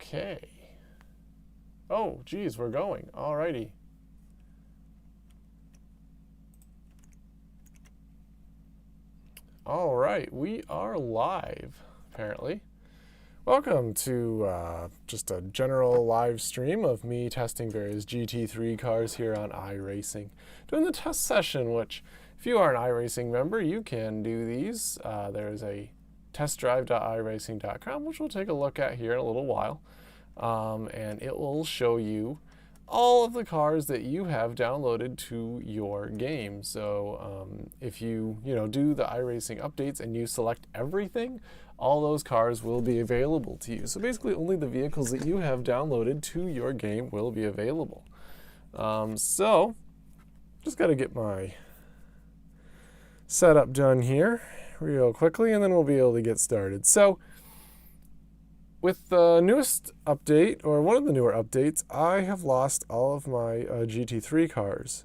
Okay. Oh, geez, we're going. Alrighty. All right, we are live, apparently. Welcome to just a general live stream of me testing various GT3 cars here on iRacing. Doing the test session, which, if you are an iRacing member, you can do these. There's a testdrive.iracing.com, which we'll take a look at here in a little while. And it will show you all of the cars that you have downloaded to your game. So if you do the iRacing updates and you select everything, all those cars will be available to you. So basically only the vehicles that you have downloaded to your game will be available. So just got to get my setup done here real quickly and then we'll be able to get started. So with the newest update, or one of the newer updates, I have lost all of my GT3 cars.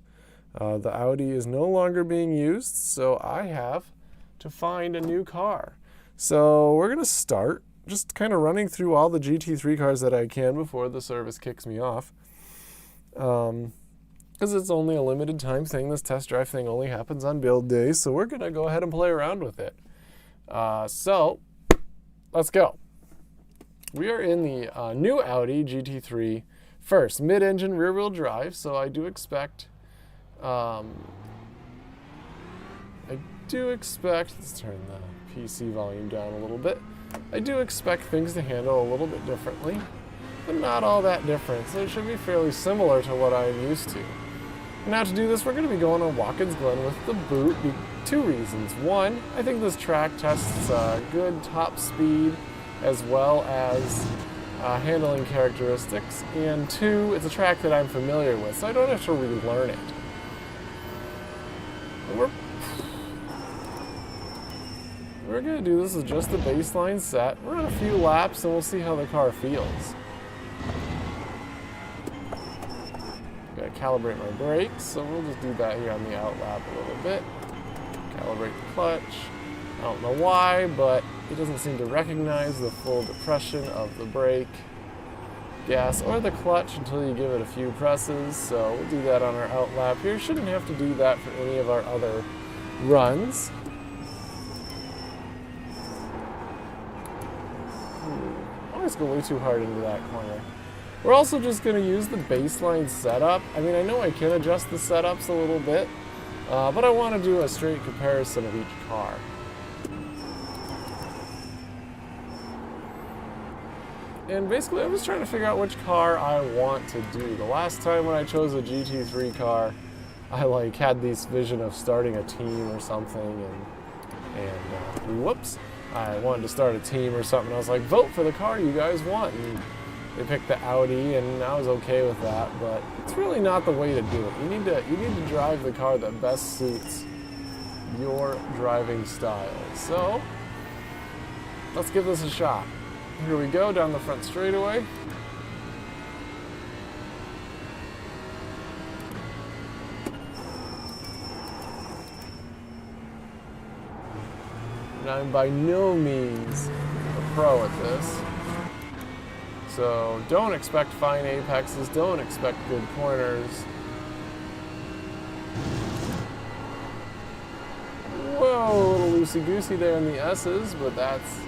The Audi is no longer being used, so I have to find a new car. So we're going to start just kind of running through all the GT3 cars that I can before the service kicks me off. Because it's only a limited time thing. This test drive thing only happens on build days, so we're going to go ahead and play around with it. So let's go. We are in the new Audi GT3 first, mid-engine rear-wheel drive, so I do expect, let's turn the PC volume down a little bit. I do expect things to handle a little bit differently, but not all that different, so it should be fairly similar to what I'm used to. Now to do this, we're going to be going on Watkins Glen with the boot. Two reasons. One, I think this track tests good top speed, as well as handling characteristics, and two, it's a track that I'm familiar with, so I don't have to relearn it. We're going to do this as just the baseline set. We're on a few laps and we'll see how the car feels. Got to calibrate my brakes, so we'll just do that here on the out lap a little bit. Calibrate the clutch. I don't know why, but it doesn't seem to recognize the full depression of the brake, gas, or the clutch until you give it a few presses. So we'll do that on our out lap here. Shouldn't have to do that for any of our other runs. Always go way too hard into that corner. We're also just going to use the baseline setup. I mean, I know I can adjust the setups a little bit, but I want to do a straight comparison of each car. And basically, I'm just trying to figure out which car I want to do. The last time when I chose a GT3 car, I had this vision of starting a team or something, and whoops, I wanted to start a team or something. I was like, vote for the car you guys want, and they picked the Audi, and I was okay with that. But it's really not the way to do it. You need to drive the car that best suits your driving style. So let's give this a shot. Here we go, down the front straightaway. And I'm by no means a pro at this. So don't expect fine apexes, don't expect good corners. Whoa, a little loosey-goosey there in the S's, but that's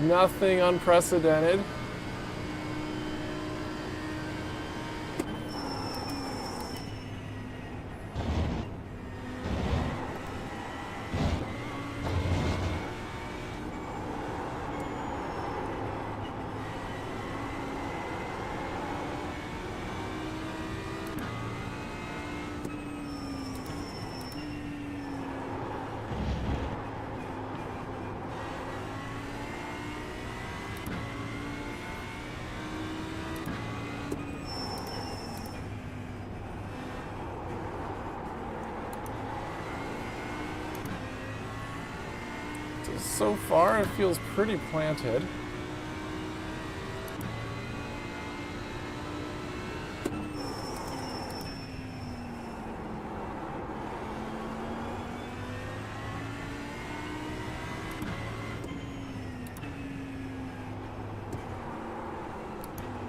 nothing unprecedented. So far, it feels pretty planted.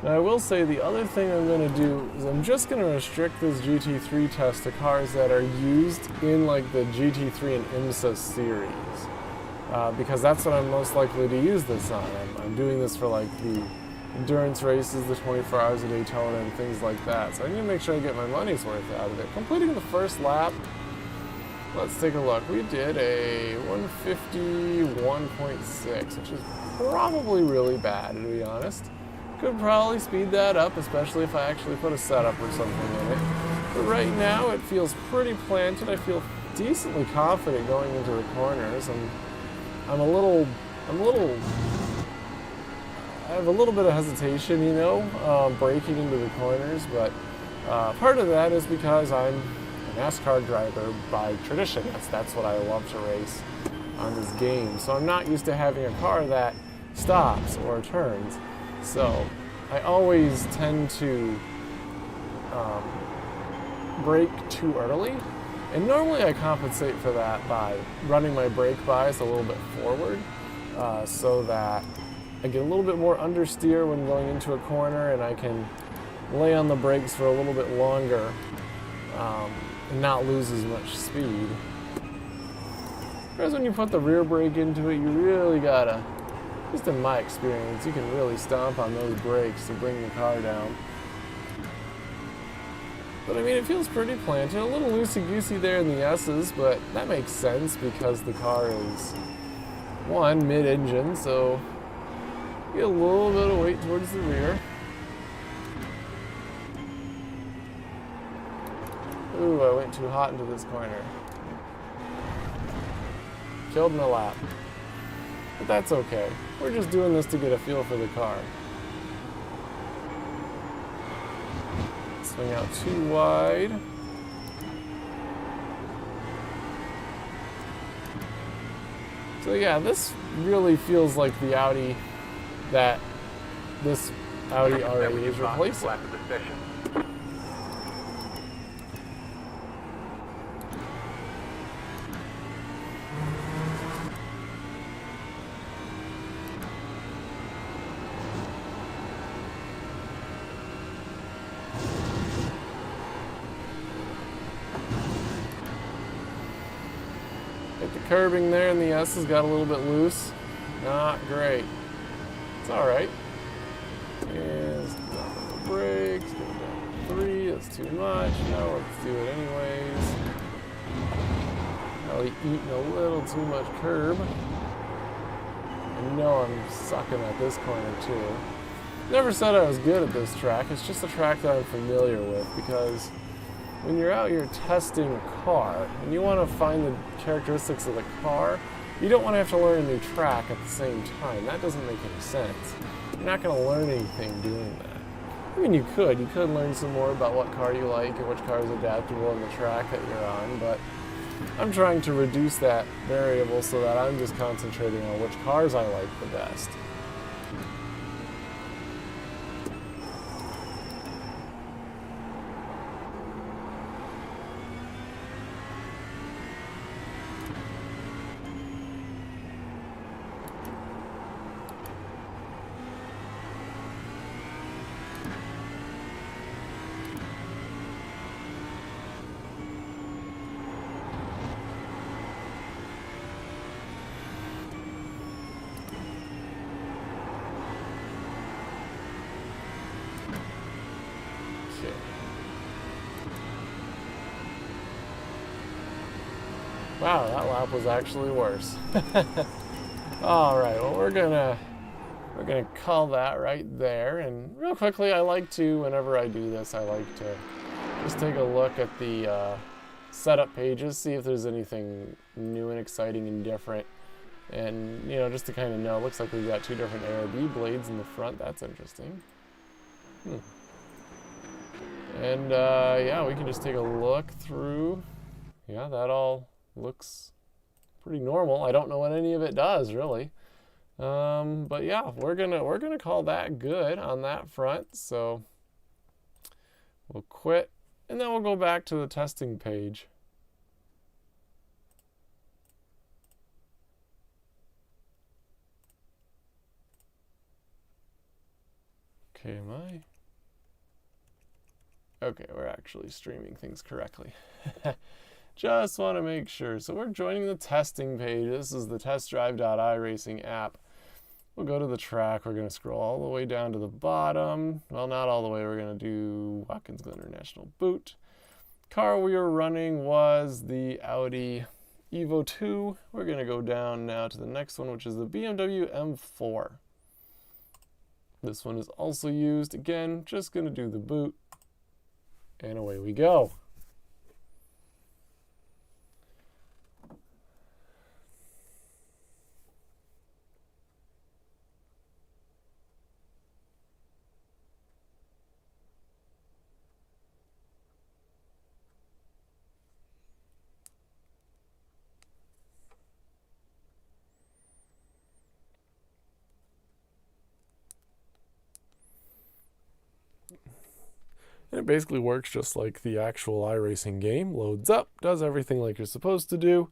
Now I will say the other thing I'm going to do is I'm just going to restrict this GT3 test to cars that are used in like the GT3 and IMSA series. Because that's what I'm most likely to use this on. I'm doing this for like the endurance races, the 24 hours of Daytona and things like that. So I need to make sure I get my money's worth out of it. Completing the first lap, let's take a look. We did a 151.6, which is probably really bad, to be honest. Could probably speed that up, especially if I actually put a setup or something in it. But right now it feels pretty planted. I feel decently confident going into the corners. I have a little bit of hesitation, you know, braking into the corners, but part of that is because I'm a NASCAR driver by tradition. That's what I love to race on this game. So I'm not used to having a car that stops or turns. So I always tend to brake too early. And normally I compensate for that by running my brake bias a little bit forward so that I get a little bit more understeer when going into a corner and I can lay on the brakes for a little bit longer and not lose as much speed. Whereas when you put the rear brake into it, you really gotta, just in my experience, you can really stomp on those brakes to bring the car down. But I mean, it feels pretty planted, a little loosey-goosey there in the S's, but that makes sense because the car is, one, mid-engine, so you get a little bit of weight towards the rear. Ooh, I went too hot into this corner. Killed my lap. But that's okay. We're just doing this to get a feel for the car. Swing out too wide. So yeah, this really feels like the Audi that this Audi R8 is replacing. Hit the curbing there and the S has got a little bit loose. Not great. It's alright. And down the brakes, go down to 3, that's too much. Now let's do it anyways. Probably eating a little too much curb. I know I'm sucking at this corner too. Never said I was good at this track, it's just a track that I'm familiar with because when you're out here testing a car and you want to find the characteristics of the car, you don't want to have to learn a new track at the same time. That doesn't make any sense. You're not going to learn anything doing that. I mean, you could learn some more about what car you like and which car is adaptable in the track that you're on, but I'm trying to reduce that variable so that I'm just concentrating on which cars I like the best. Wow, that lap was actually worse. All right, well we're gonna call that right there. And real quickly, I like to, whenever I do this, I like to just take a look at the setup pages, see if there's anything new and exciting and different. And you know, just to kind of know, it looks like we've got 2 different ARB blades in the front. That's interesting. And yeah, we can just take a look through. Yeah, that all looks pretty normal. I don't know what any of it does really, but yeah, we're gonna call that good on that front. So we'll quit, and then we'll go back to the testing page. Okay, am I? Okay, we're actually streaming things correctly. Just want to make sure. So we're joining the testing page. This is the testdrive.iRacing app. We'll go to the track. We're going to scroll all the way down to the bottom. Well, not all the way. We're going to do Watkins Glen International Boot. Car we were running was the Audi Evo 2. We're going to go down now to the next one, which is the BMW M4. This one is also used. Again, just going to do the boot. And away we go. And it basically works just like the actual iRacing game. Loads up, does everything like you're supposed to do.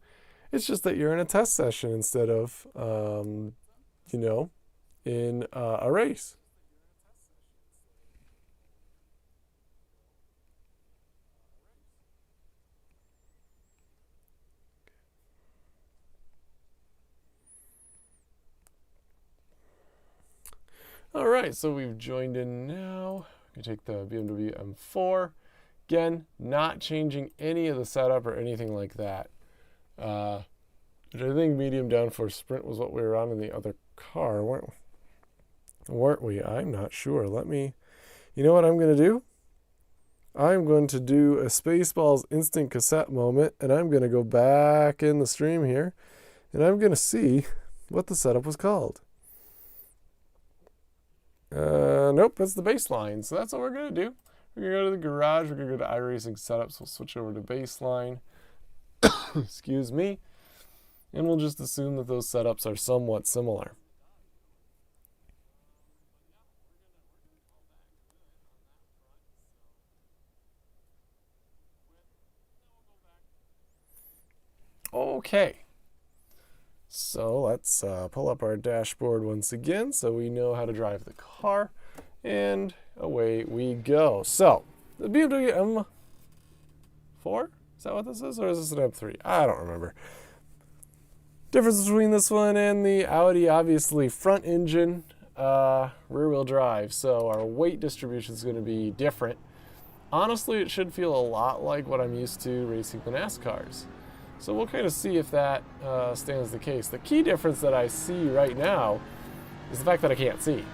It's just that you're in a test session instead of, you know, in a race. All right, so we've joined in now. We take the BMW M4. Again, not changing any of the setup or anything like that. I think medium downforce sprint was what we were on in the other car, weren't we? I'm not sure. You know what I'm going to do? I'm going to do a Spaceballs instant cassette moment, and I'm going to go back in the stream here, and I'm going to see what the setup was called. Nope, that's the baseline. So that's what we're going to do. We're going to go to the garage. We're going to go to iRacing setups. We'll switch over to baseline. Excuse me. And we'll just assume that those setups are somewhat similar. Okay. So let's pull up our dashboard once again so we know how to drive the car. And away we go. So, the BMW M4? Is that what this is? Or is this an M3? I don't remember. Difference between this one and the Audi, obviously front engine, rear-wheel drive. So our weight distribution is going to be different. Honestly, it should feel a lot like what I'm used to racing the NASCARs. So we'll kind of see if that stands the case. The key difference that I see right now is the fact that I can't see.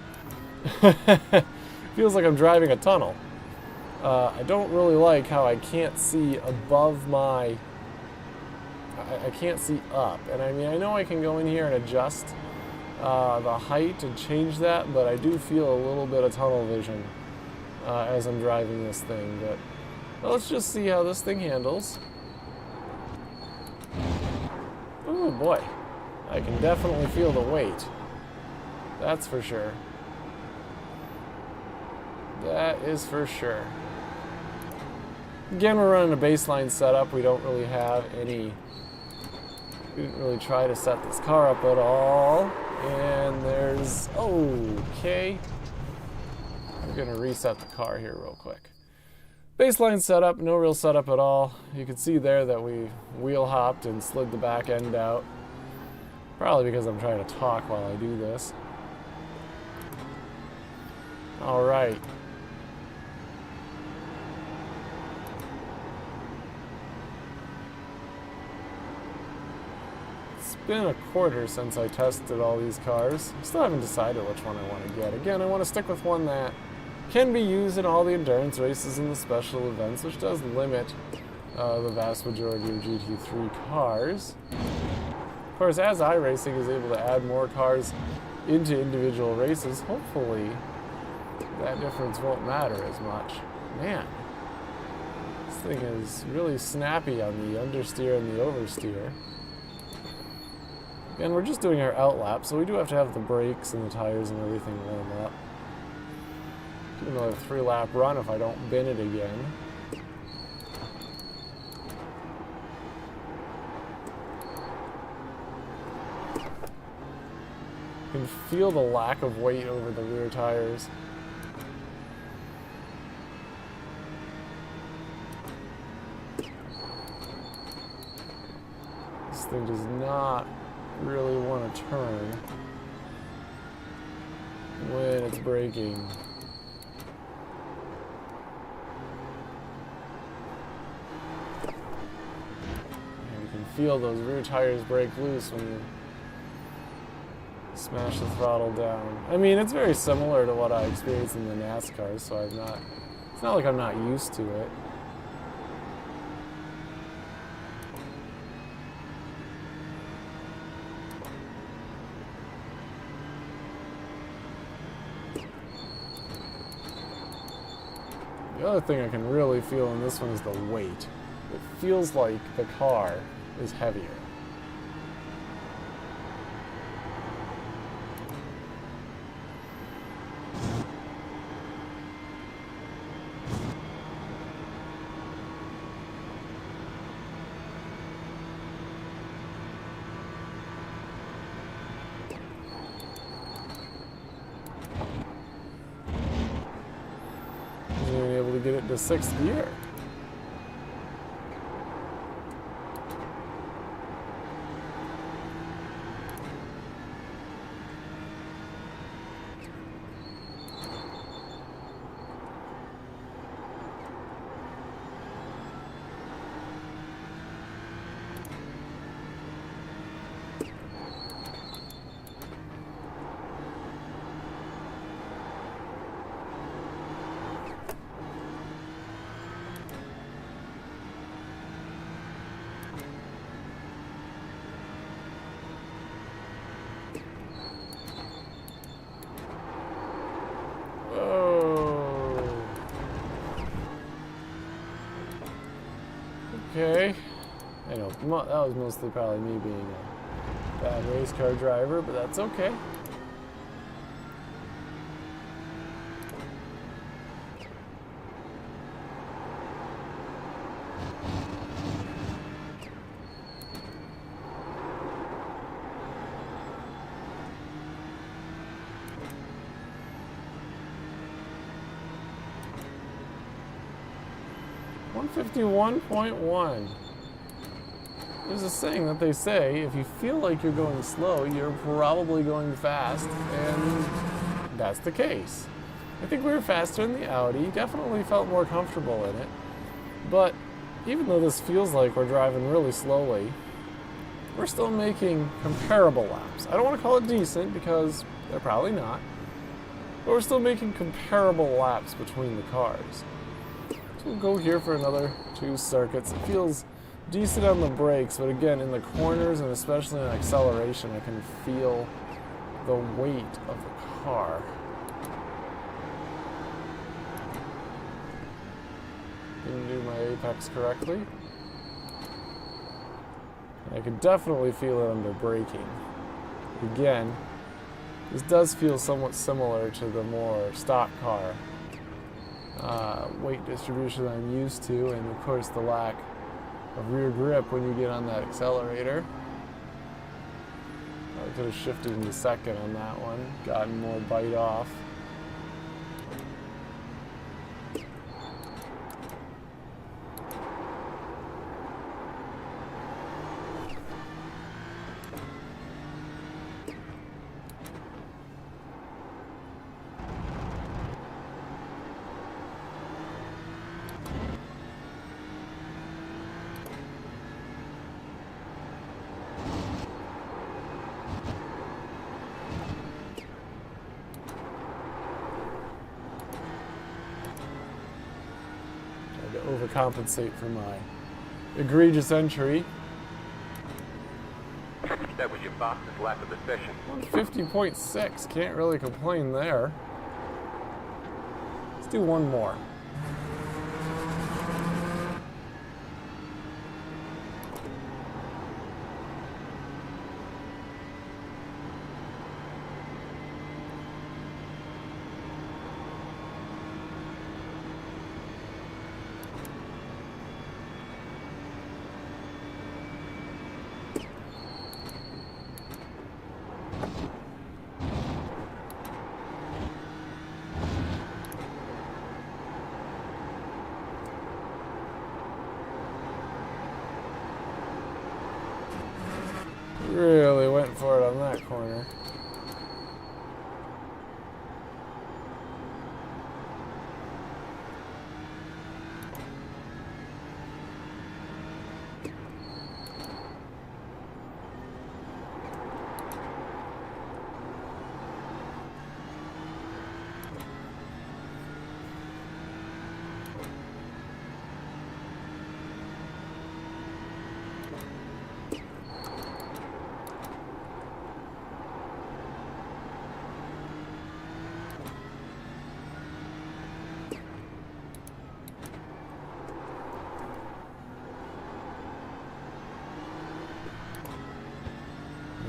Feels like I'm driving a tunnel. I don't really like how I can't see above my... I can't see up. And I mean, I know I can go in here and adjust the height and change that, but I do feel a little bit of tunnel vision as I'm driving this thing. But let's just see how this thing handles. Oh boy, I can definitely feel the weight. That's for sure. That is for sure. Again, we're running a baseline setup. We don't really have any... We didn't really try to set this car up at all. And there's... Okay. We're going to reset the car here real quick. Baseline setup, no real setup at all. You can see there that we wheel hopped and slid the back end out. Probably because I'm trying to talk while I do this. All right. It's been a quarter since I tested all these cars. Still haven't decided which one I want to get. Again, I want to stick with one that can be used in all the endurance races and the special events, which does limit the vast majority of GT3 cars. Of course, as iRacing is able to add more cars into individual races, hopefully that difference won't matter as much. Man, this thing is really snappy on the understeer and the oversteer. And we're just doing our out lap, so we do have to have the brakes and the tires and everything warm up. Do another 3-lap run if I don't bin it again. You can feel the lack of weight over the rear tires. thing does not really want to turn when it's braking. And you can feel those rear tires break loose when you smash the throttle down. I mean, it's very similar to what I experienced in the NASCAR, so it's not like I'm not used to it. The other thing I can really feel in this one is the weight. It feels like the car is heavier. Being able to get it to sixth gear. Okay, I know, that was mostly probably me being a bad race car driver, but that's okay. .151. There's a saying that they say, if you feel like you're going slow, you're probably going fast, and that's the case. I think we were faster in the Audi, definitely felt more comfortable in it, but even though this feels like we're driving really slowly, we're still making comparable laps. I don't want to call it decent, because they're probably not, but we're still making comparable laps between the cars. We'll go here for another 2 circuits. It feels decent on the brakes, but again, in the corners and especially in acceleration, I can feel the weight of the car. Didn't do my apex correctly. I can definitely feel it under braking. Again, this does feel somewhat similar to the more stock car weight distribution I'm used to, and of course the lack of rear grip when you get on that accelerator. I could have shifted into second on that one, gotten more bite off. Overcompensate for my egregious entry. That was your fastest lap of the session. 150.6, can't really complain there. Let's do one more. Really went for it on that corner.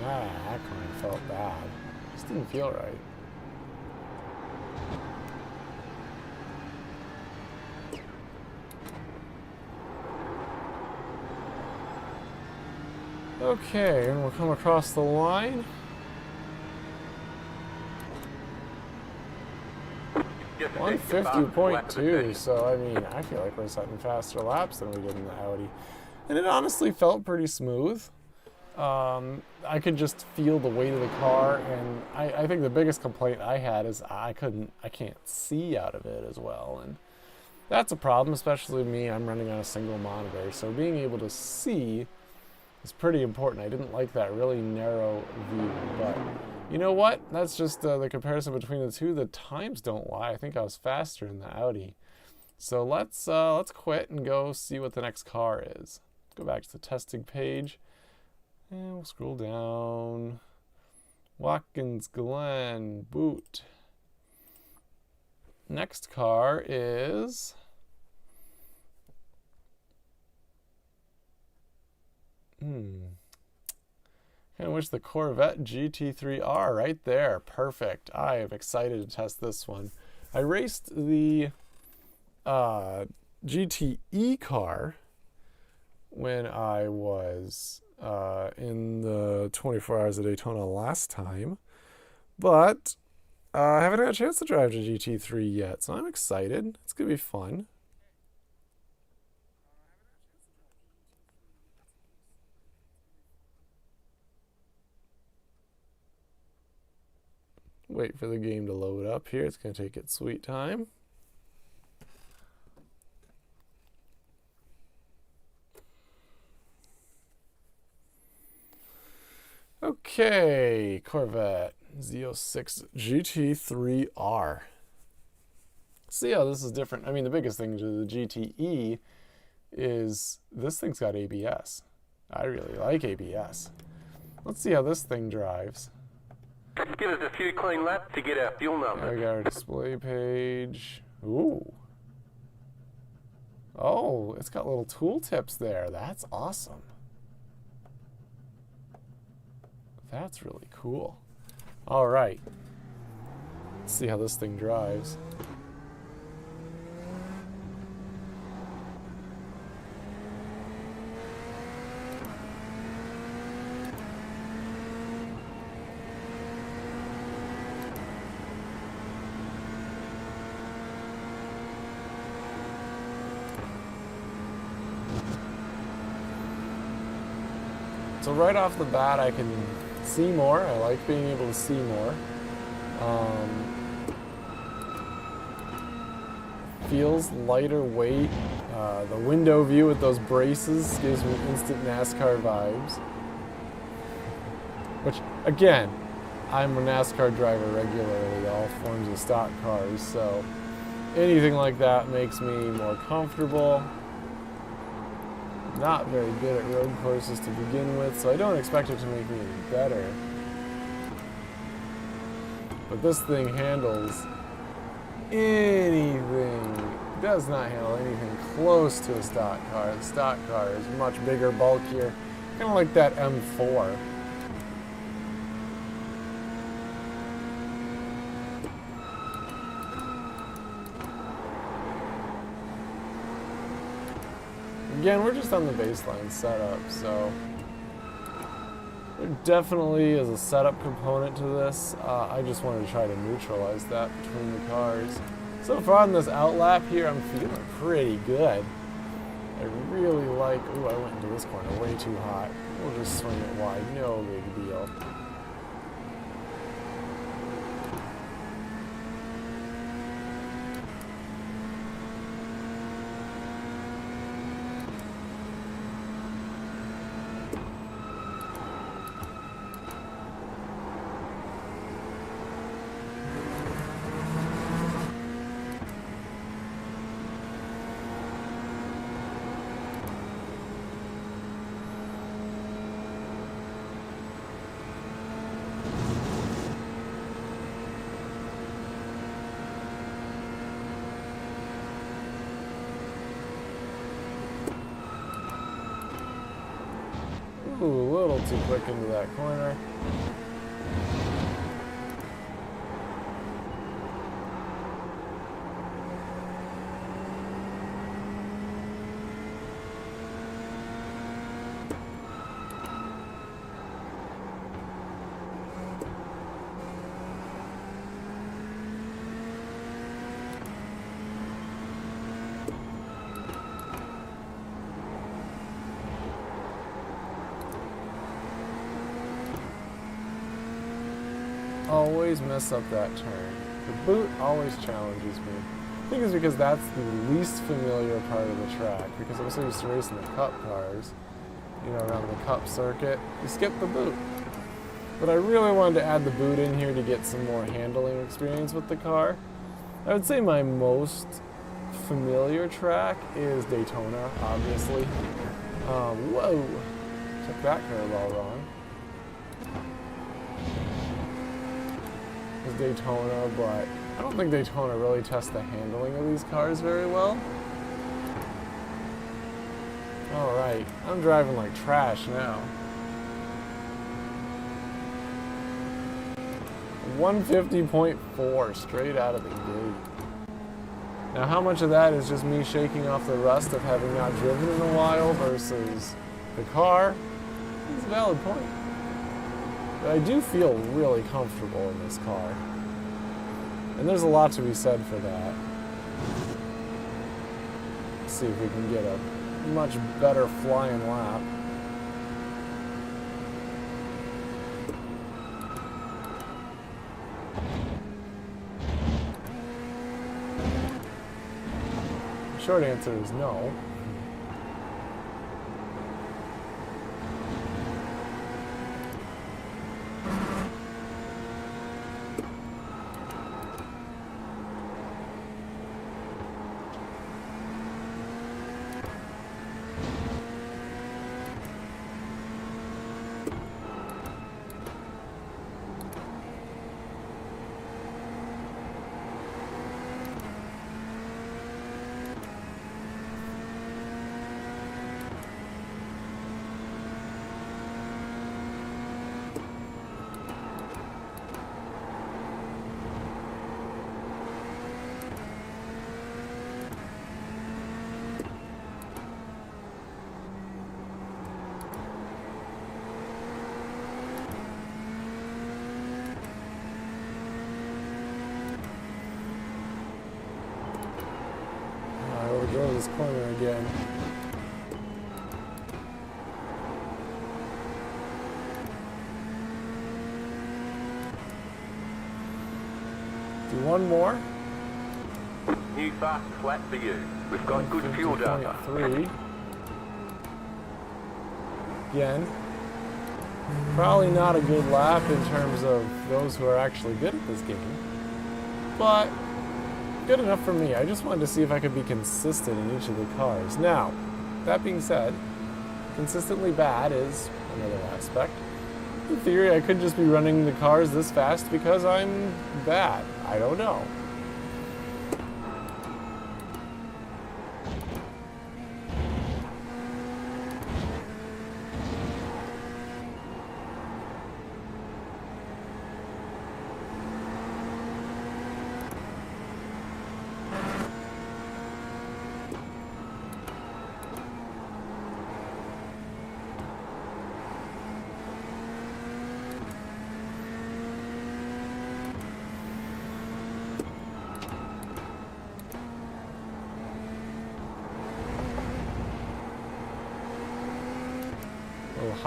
That corner felt bad. Just didn't feel right. Okay, and we'll come across the line. Just take the fastest lap of the 150.2, session. so I mean, I feel like we're setting faster laps than we did in the Audi. And it honestly felt pretty smooth. I could just feel the weight of the car, and I think the biggest complaint I had is I can't see out of it as well, and that's a problem, especially me. I'm running on a single monitor, so being able to see is pretty important. I didn't like that really narrow view, but you know what? That's just the comparison between the two. The times don't lie. I think I was faster in the Audi. So let's quit and go see what the next car is. Go back to the testing page. And we'll scroll down. Watkins Glen Boot. Next car is kind of wish the Corvette GT3R right there. Perfect. I am excited to test this one. I raced the GTE car when I was in the 24 Hours of Daytona last time, but I haven't had a chance to drive the GT3 yet, so I'm excited. It's going to be fun. Wait for the game to load up here. It's going to take its sweet time. Okay, Corvette Z06 GT3R. See how this is different. I mean, the biggest thing to the GTE is this thing's got ABS. I really like ABS. Let's see how this thing drives. Give us a few clean laps to get our fuel There number. we got our display page. Ooh. Oh, it's got little tool tips there. That's awesome. That's really cool. All right. Let's see how this thing drives. So right off the bat, I can see more. I like being able to see more. Feels lighter weight. The window view with those braces gives me instant NASCAR vibes. Which, again, I'm a NASCAR driver regularly, all forms of stock cars, so anything like that makes me more comfortable. Not very good at road courses to begin with, so I don't expect it to make me any better. But this thing handles anything. It does not handle anything close to a stock car. The stock car is much bigger, bulkier, kind of like that M4. Again, we're just on the baseline setup, so there definitely is a setup component to this. I just wanted to try to neutralize that between the cars. So far on this outlap here, I'm feeling pretty good. I really like, ooh, I went into this corner way too hot. We'll just swing it wide, no big deal. Ooh, a little too quick into that corner. Always mess up that turn. The boot always challenges me. I think it's because that's the least familiar part of the track, because I'm so used to racing the Cup cars, you know, around the Cup circuit. You skip the boot. But I really wanted to add the boot in here to get some more handling experience with the car. I would say my most familiar track is Daytona, obviously. Whoa! Took that curve all wrong. Daytona, but I don't think Daytona really tests the handling of these cars very well. Alright, I'm driving like trash now. 150.4 straight out of the gate. Now how much of that is just me shaking off the rust of having not driven in a while versus the car? It's a valid point. But I do feel really comfortable in this car. And there's a lot to be said for that. Let's see if we can get a much better flying lap. Short answer is no. Overdrove this corner again. Do one more. New fast flat for you. We've got good fuel data. 3. Again. Probably not a good lap in terms of those who are actually good at this game. But good enough for me. I just wanted to see if I could be consistent in each of the cars. Now, that being said, consistently bad is another aspect. In theory, I could just be running the cars this fast because I'm bad. I don't know.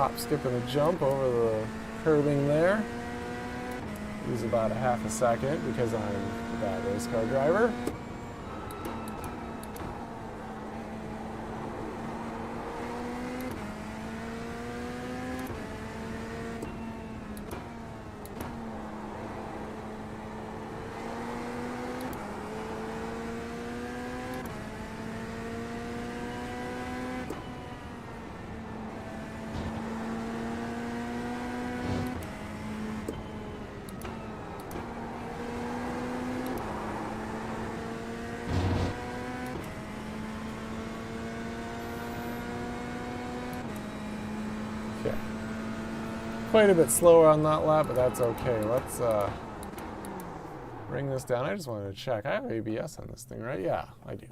hop, skip, and a jump over the curbing there. Lose about a half a second because I'm a bad race car driver. Okay. Quite a bit slower on that lap, but that's okay. Let's bring this down. I just wanted to check. I have ABS on this thing, right? Yeah, I do.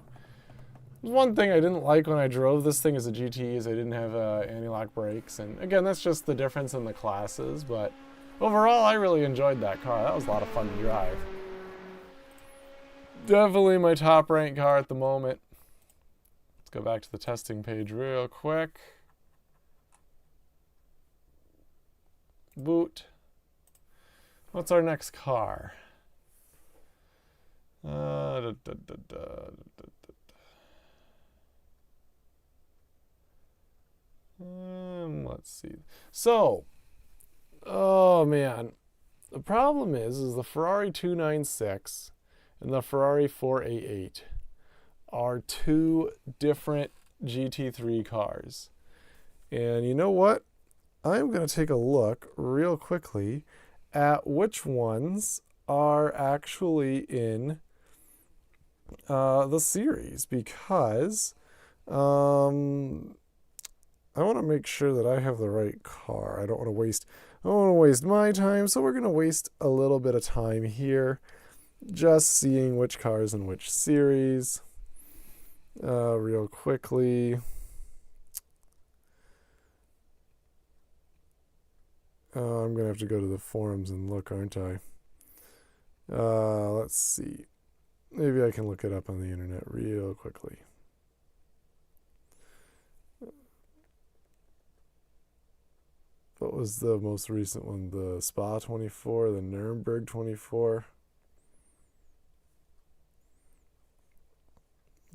One thing I didn't like when I drove this thing as a GT is I didn't have anti-lock brakes. And again, that's just the difference in the classes. But overall, I really enjoyed that car. That was a lot of fun to drive. Definitely my top ranked car at the moment. Let's go back to the testing page real quick. Boot. What's our next car? Let's see. So, oh man, the problem is the Ferrari 296 and the Ferrari 488 are two different GT3 cars. And you know what? I'm going to take a look real quickly at which ones are actually in the series, because I want to make sure that I have the right car. I don't want to waste my time, so we're going to waste a little bit of time here just seeing which cars in which series real quickly. I'm going to have to go to the forums and look, aren't I? Let's see. Maybe I can look it up on the internet real quickly. What was the most recent one? The Spa 24, the Nuremberg 24.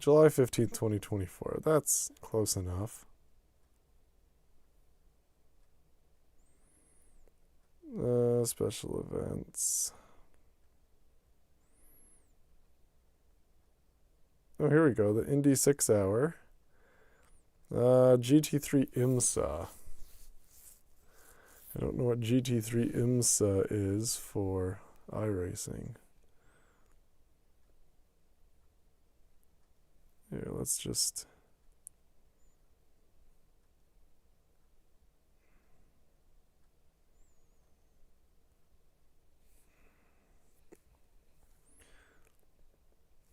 July 15th, 2024. That's close enough. Special events. Oh, here we go. The Indy 6 Hour. GT3 IMSA. I don't know what GT3 IMSA is for iRacing. Here, let's just...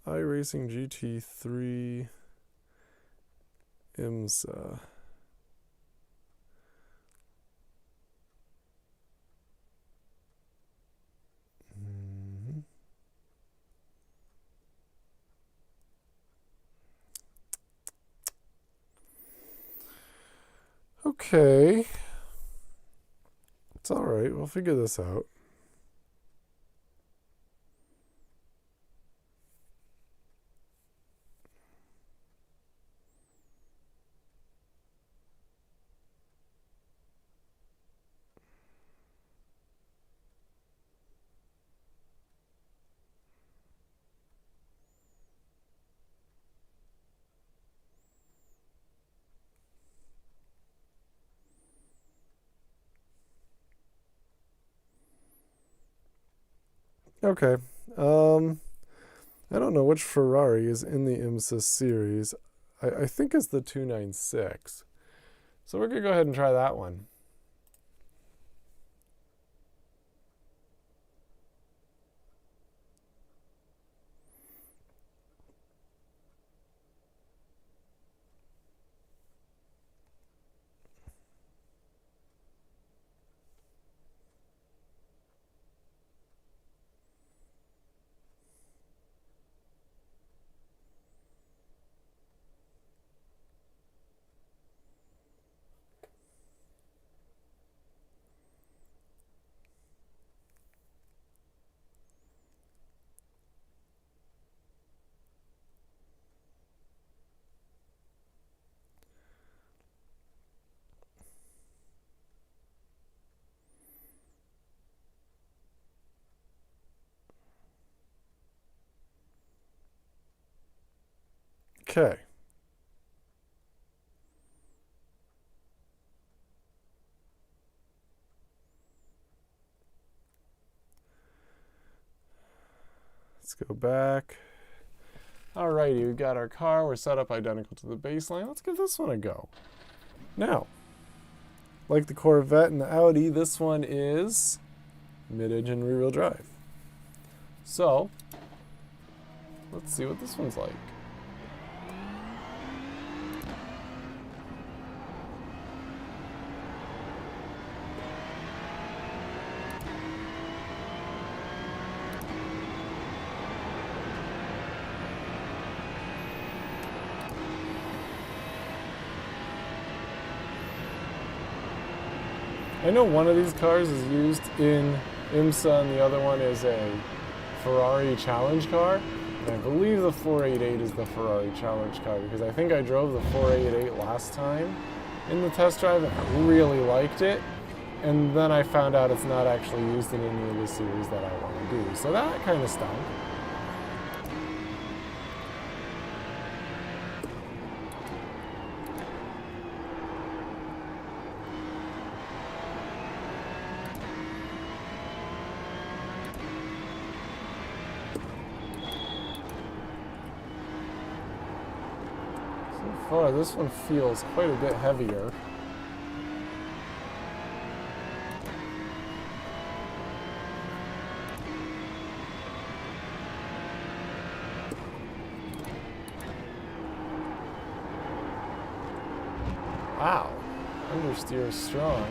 iRacing GT3 IMSA. Okay. It's all right. We'll figure this out. Okay. I don't know which Ferrari is in the IMSA series. I think it's the 296. So we're going to go ahead and try that one. Okay. Let's go back. Alrighty, we've got our car. We're set up identical to the baseline. Let's give this one a go. Now, like the Corvette and the Audi, this one is mid-engine rear-wheel drive. So, let's see what this one's like. I know one of these cars is used in IMSA and the other one is a Ferrari Challenge car. And I believe the 488 is the Ferrari Challenge car because I think I drove the 488 last time in the test drive and I really liked it. And then I found out it's not actually used in any of the series that I want to do. So that kind of stunk. So far, this one feels quite a bit heavier. Wow, understeer is strong.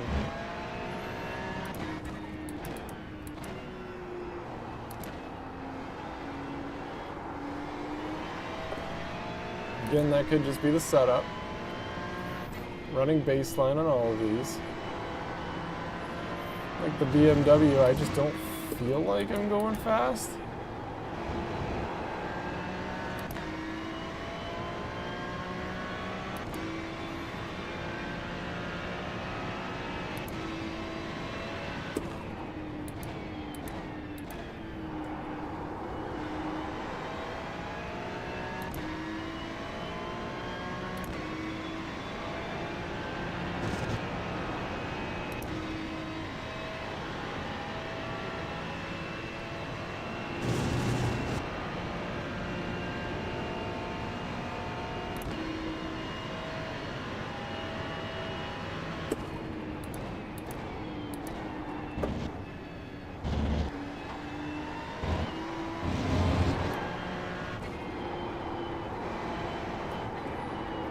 Again, that could just be the setup. Running baseline on all of these. Like the BMW, I just don't feel like I'm going fast.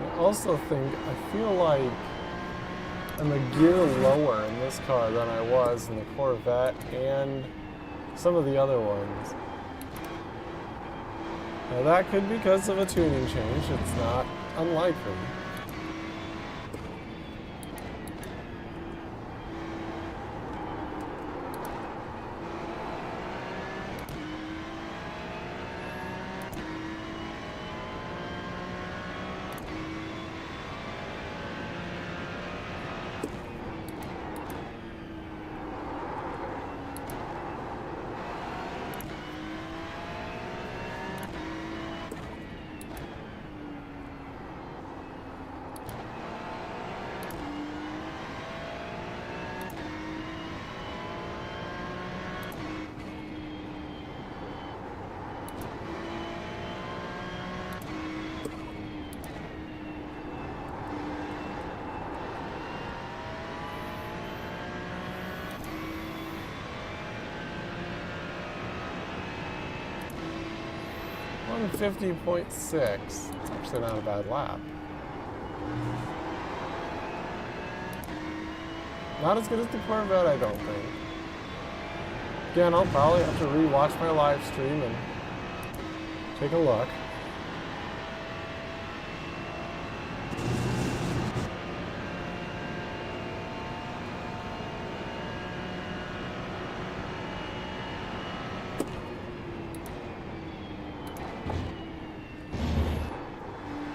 I also think, I feel like I'm a gear lower in this car than I was in the Corvette and some of the other ones. Now that could be because of a tuning change, it's not unlikely. on 50.6. It's actually not a bad lap. Not as good as the Corvette, I don't think. Again, I'll probably have to re-watch my live stream and take a look.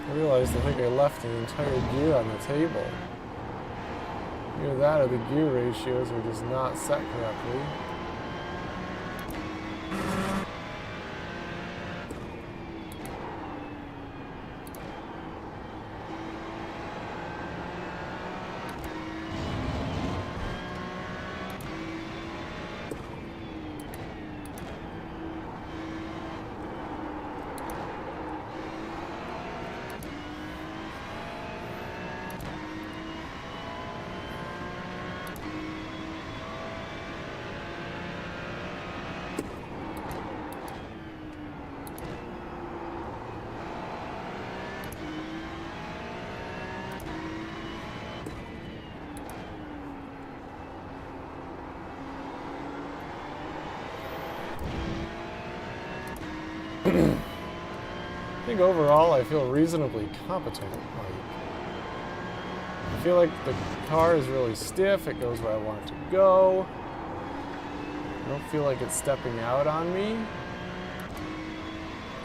I realized I think I left an entire gear on the table. Either that or the gear ratios were just not set correctly. I think overall I feel reasonably competent. I feel like the car is really stiff. It goes where I want it to go. I don't feel like it's stepping out on me.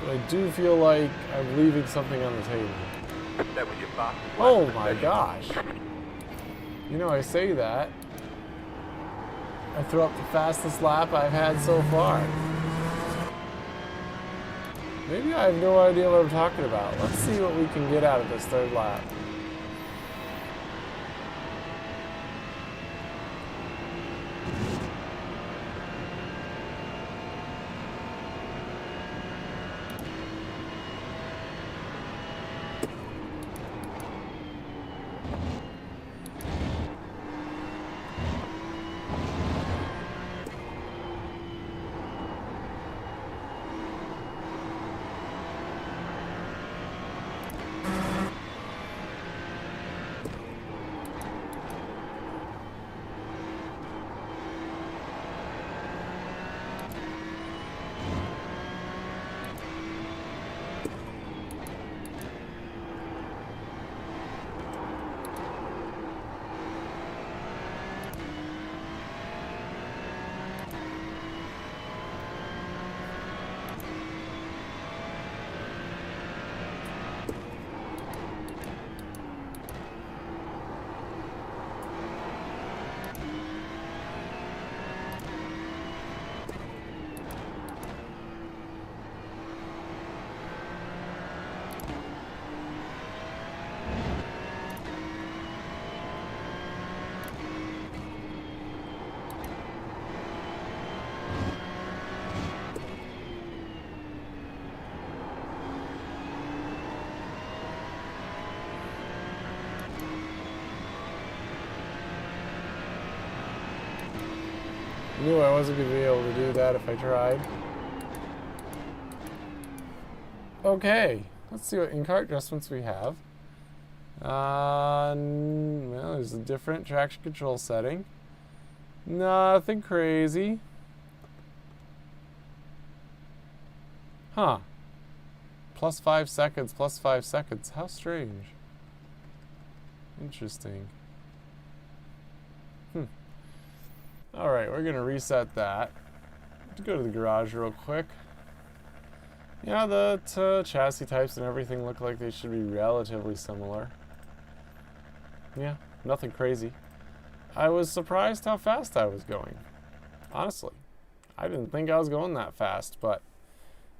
But I do feel like I'm leaving something on the table. That was your fastest lap Oh of the my session. gosh. You know, I say that. I throw up the fastest lap I've had so far. Maybe I have no idea what I'm talking about. Let's see what we can get out of this third lap. I knew I wasn't going to be able to do that if I tried. Okay, let's see what in-car adjustments we have. Well, there's a different traction control setting. Nothing crazy. Huh. Plus 5 seconds, plus 5 seconds. How strange. Interesting. Alright, we're going to reset that. Let's go to the garage real quick. Yeah, the chassis types and everything look like they should be relatively similar. Yeah, nothing crazy. I was surprised how fast I was going. Honestly. I didn't think I was going that fast, but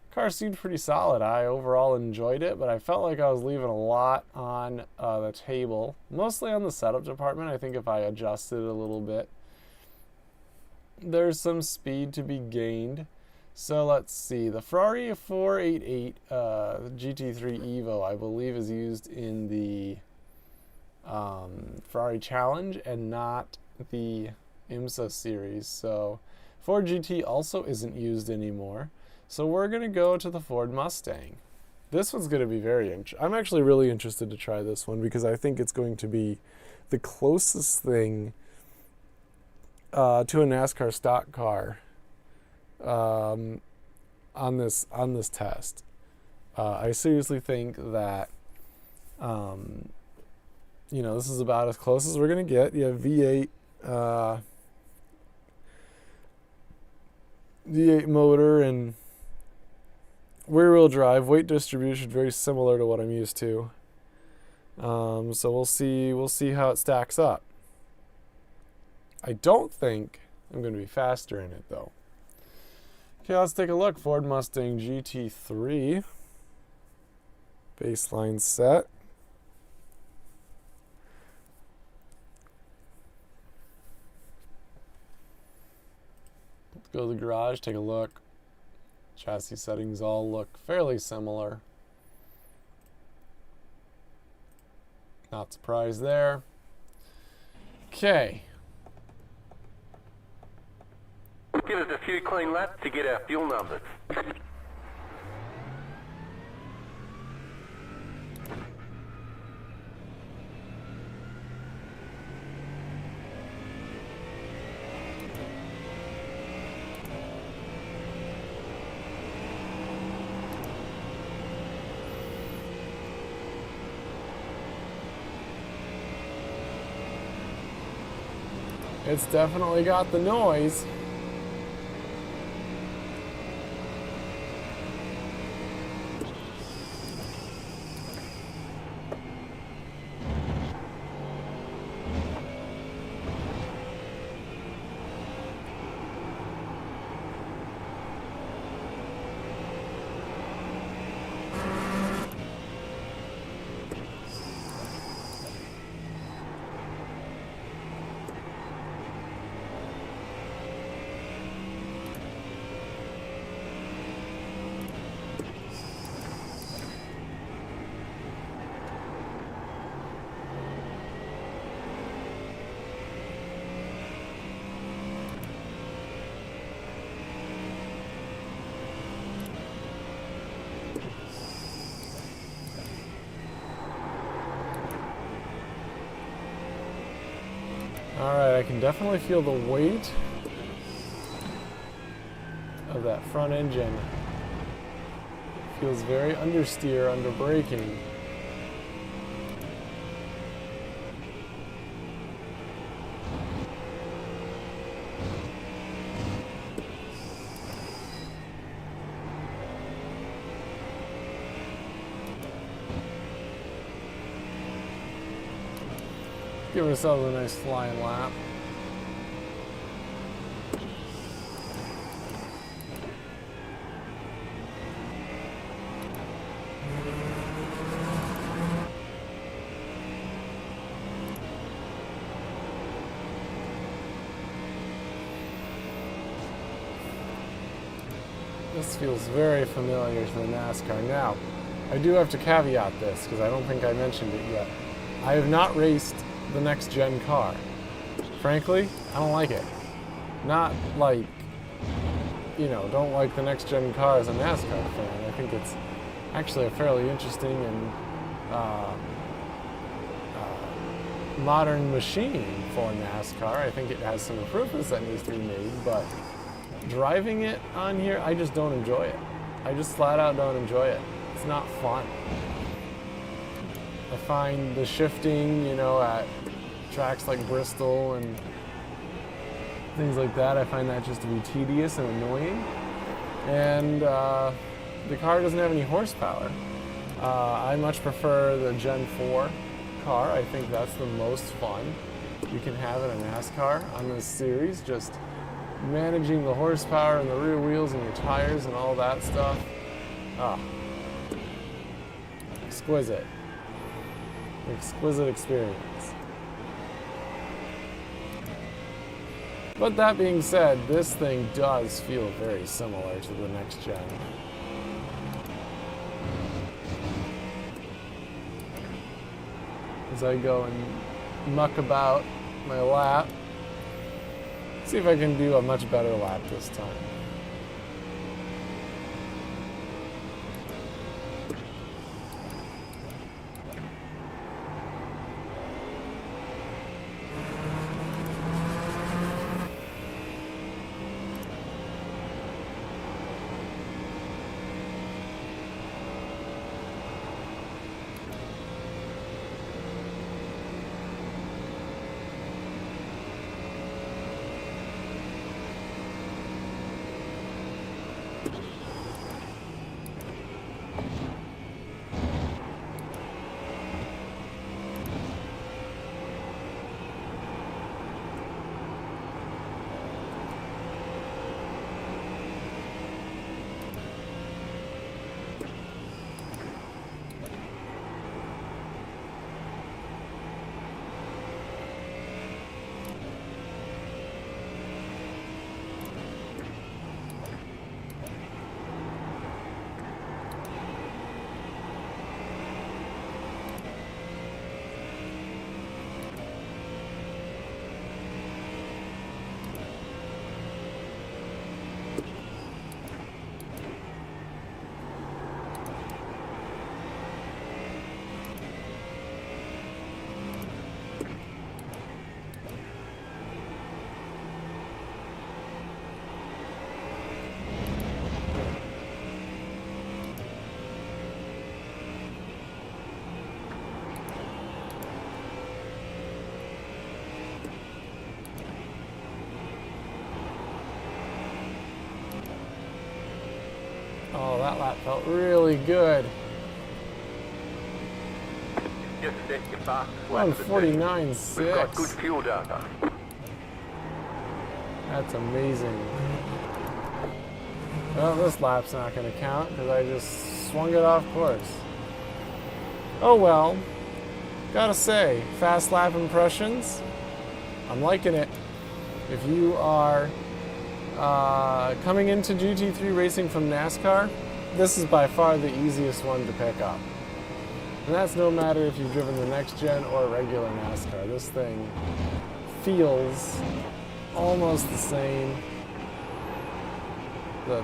the car seemed pretty solid. I overall enjoyed it, but I felt like I was leaving a lot on the table. Mostly on the setup department. I think if I adjusted a little bit, there's some speed to be gained. So let's see. The Ferrari 488 GT3 Evo, I believe, is used in the Ferrari Challenge and not the IMSA series. So Ford GT also isn't used anymore. So we're going to go to the Ford Mustang. This one's going to be very interesting. I'm actually really interested to try this one because I think it's going to be the closest thing to a NASCAR stock car on this test. I seriously think that this is about as close as we're gonna get. You have V8 motor and rear-wheel drive. Weight distribution very similar to what I'm used to. So we'll see how it stacks up. I don't think I'm going to be faster in it, though. Okay, let's take a look. Ford Mustang GT3. Baseline set. Let's go to the garage, take a look. Chassis settings all look fairly similar. Not surprised there. Okay. Give us a few clean laps to get our fuel numbers. It's definitely got the noise. Alright, I can definitely feel the weight of that front engine. Feels very understeer, under braking. Give ourselves a nice flying lap. This feels very familiar to the NASCAR. Now, I do have to caveat this because I don't think I mentioned it yet. I have not raced the next gen car. Frankly, I don't like it. Not like, don't like the next gen car as a NASCAR fan. I think it's actually a fairly interesting and modern machine for NASCAR. I think it has some improvements that needs to be made, but driving it on here, I just don't enjoy it. I just flat out don't enjoy it. It's not fun. I find the shifting, at tracks like Bristol and things like that, I find that just to be tedious and annoying. And the car doesn't have any horsepower. I much prefer the Gen 4 car. I think that's the most fun you can have in a NASCAR on this series. Just managing the horsepower and the rear wheels and your tires and all that stuff. Exquisite. Exquisite experience. But that being said, this thing does feel very similar to the next gen. As I go and muck about my lap, see if I can do a much better lap this time. Oh, that lap felt really good. Just set your fastest lap of the day. 149.6. We've got good fuel data. That's amazing. Well, this lap's not going to count because I just swung it off course. Oh well. Gotta say, fast lap impressions, I'm liking it. If you are coming into GT3 racing from NASCAR, this is by far the easiest one to pick up. And that's no matter if you've driven the next gen or regular NASCAR. This thing feels almost the same. The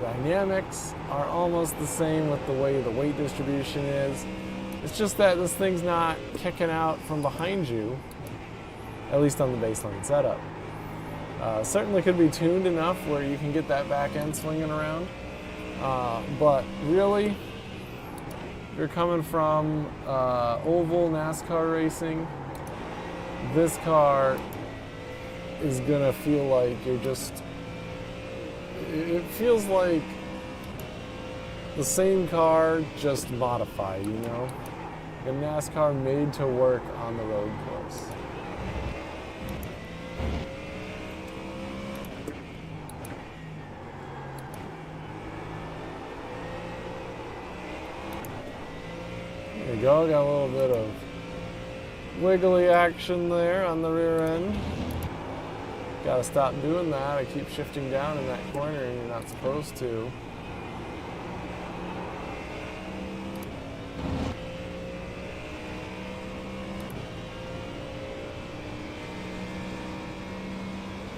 dynamics are almost the same with the way the weight distribution is. It's just that this thing's not kicking out from behind you, at least on the baseline setup. Certainly could be tuned enough where you can get that back end swinging around. But really, you're coming from oval NASCAR racing, this car is gonna feel like you're just, it feels like the same car just modified, you know? A NASCAR made to work on the road course. There you go, got a little bit of wiggly action there on the rear end. Gotta stop doing that. I keep shifting down in that corner and you're not supposed to.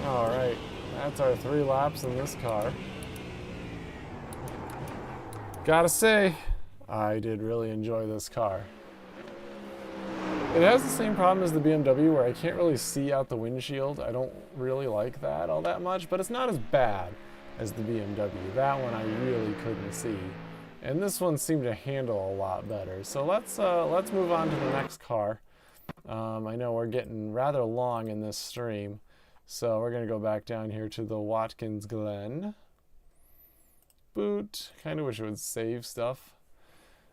Alright, that's our 3 laps in this car. Gotta say, I did really enjoy this car. It has the same problem as the BMW where I can't really see out the windshield. I don't really like that all that much, but it's not as bad as the BMW. That one I really couldn't see. And this one seemed to handle a lot better. So let's move on to the next car. I know we're getting rather long in this stream, so we're gonna go back down here to the Watkins Glen. Boot, kinda wish it would save stuff.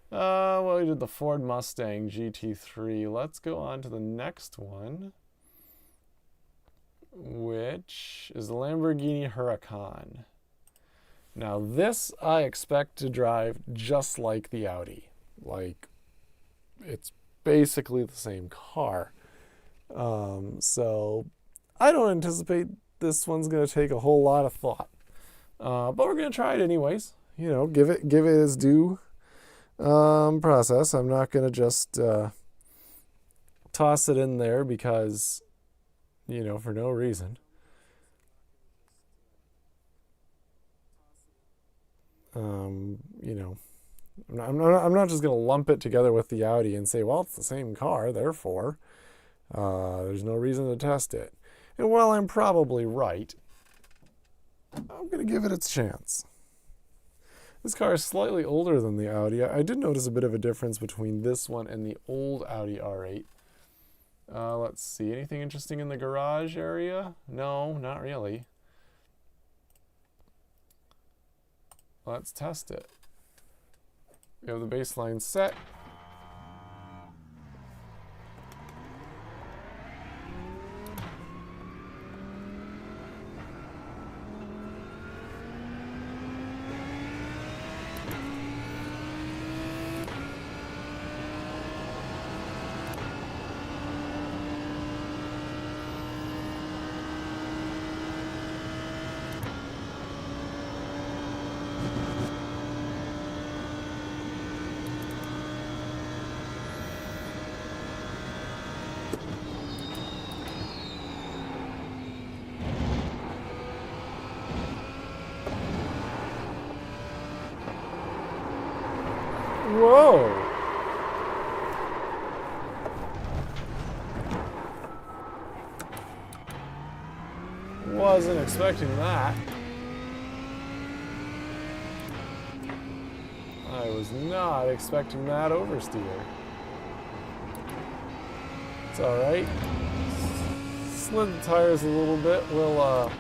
Well, we did the Ford Mustang GT3. Let's go on to the next one, which is the Lamborghini Huracan. Now this I expect to drive just like the Audi. Like, it's basically the same car. So I don't anticipate this one's going to take a whole lot of thought. But we're going to try it anyways. You know, give it its due process. I'm not going to just toss it in there because, you know, for no reason. You know, I'm not just going to lump it together with the Audi and say, well, it's the same car, therefore there's no reason to test it. And while I'm probably right, I'm going to give it its chance. This car is slightly older than the Audi. I did notice a bit of a difference between this one and the old Audi R8. Let's see, anything interesting in the garage area? No, not really. Let's test it. We have the baseline set. Whoa! Wasn't expecting that. I was not expecting that oversteer. It's alright. Slid the tires a little bit. We'll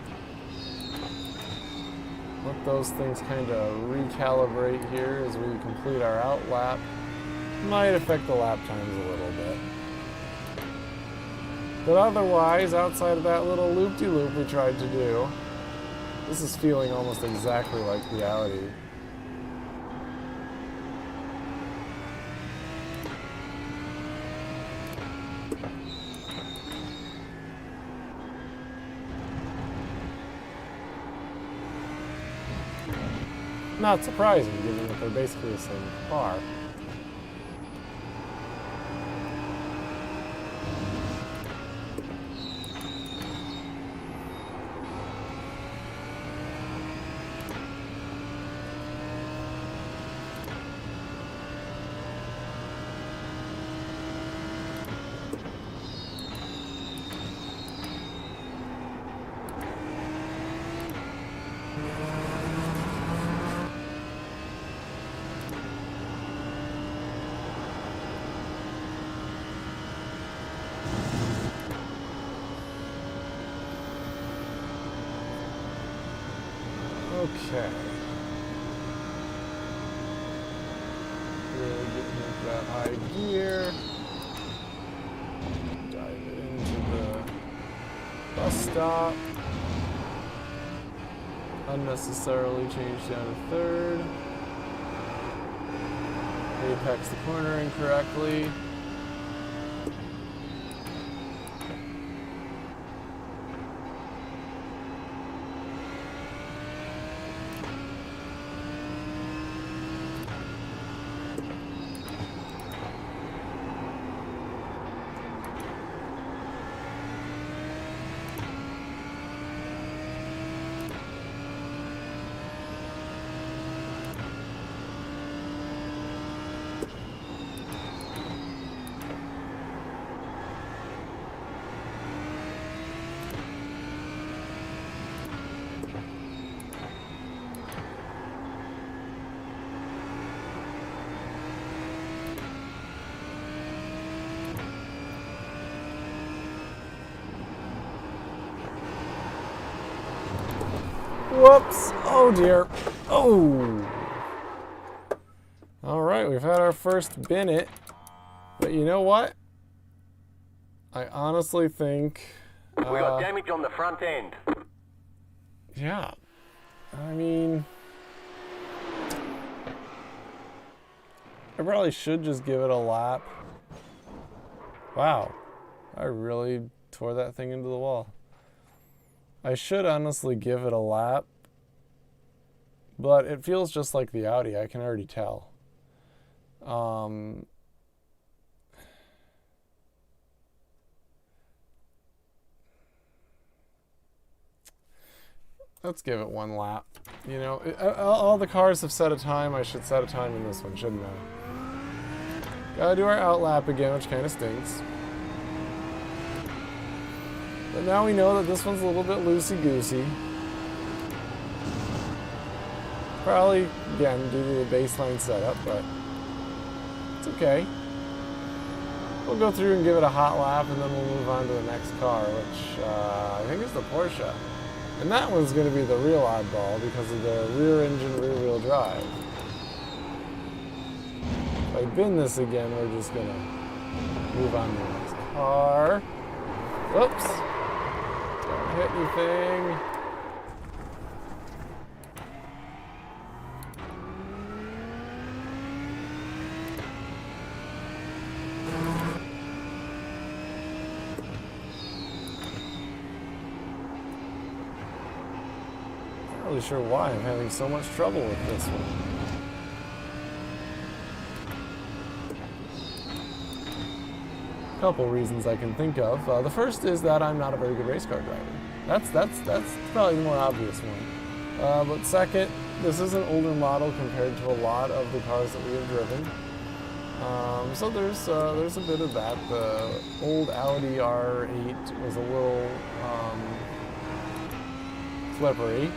let those things kind of recalibrate here as we complete our out lap. Might affect the lap times a little bit. But otherwise, outside of that little loop-de-loop we tried to do, this is feeling almost exactly like the Audi. Not surprising, given that they're basically the same car. Okay. Really getting into that high gear. Dive into the bus stop. Unnecessarily change down to third. Apex the corner incorrectly. Whoops! Oh dear. Oh! Alright, we've had our first Bennett. But you know what? I honestly think... We got damage on the front end. Yeah. I mean... I probably should just give it a lap. Wow. I really tore that thing into the wall. I should honestly give it a lap, but it feels just like the Audi, I can already tell. Let's give it one lap. You know, all the cars have set a time, I should set a time in this one, shouldn't I? Gotta do our out lap again, which kind of stinks. But now we know that this one's a little bit loosey-goosey. Probably, again, due to the baseline setup, but it's okay. We'll go through and give it a hot lap, and then we'll move on to the next car, which I think is the Porsche. And that one's going to be the real oddball because of the rear engine, rear wheel drive. If I bin this again, we're just going to move on to the next car. Whoops. Don't hit anything. Not really sure why I'm having so much trouble with this one. Couple reasons I can think of. The first is that I'm not a very good race car driver. That's probably the more obvious one. But second, this is an older model compared to a lot of the cars that we have driven. So there's a bit of that. The old Audi R8 was a little slippery.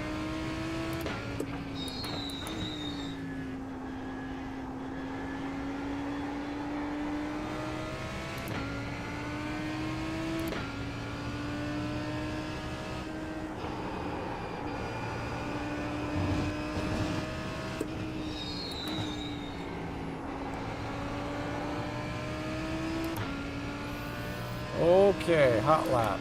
Okay, hot lap.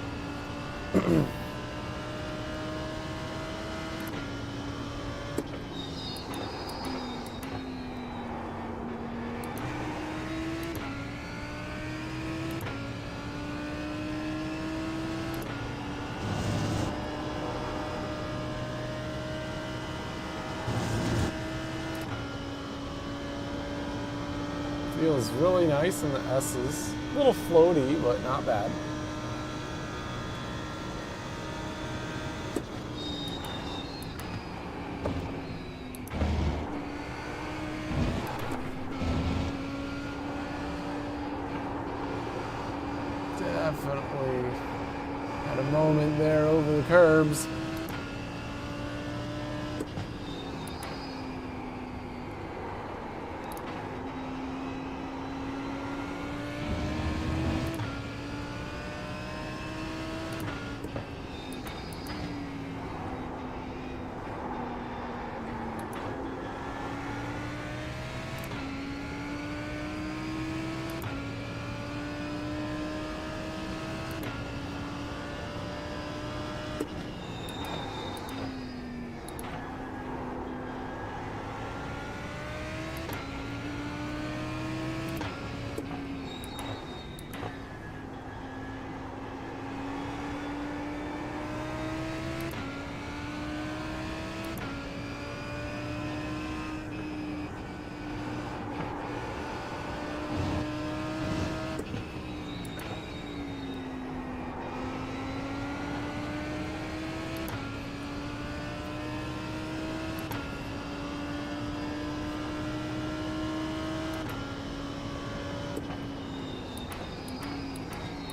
Feels really nice in the S's. A little floaty, but not bad. Definitely had a moment there over the curbs.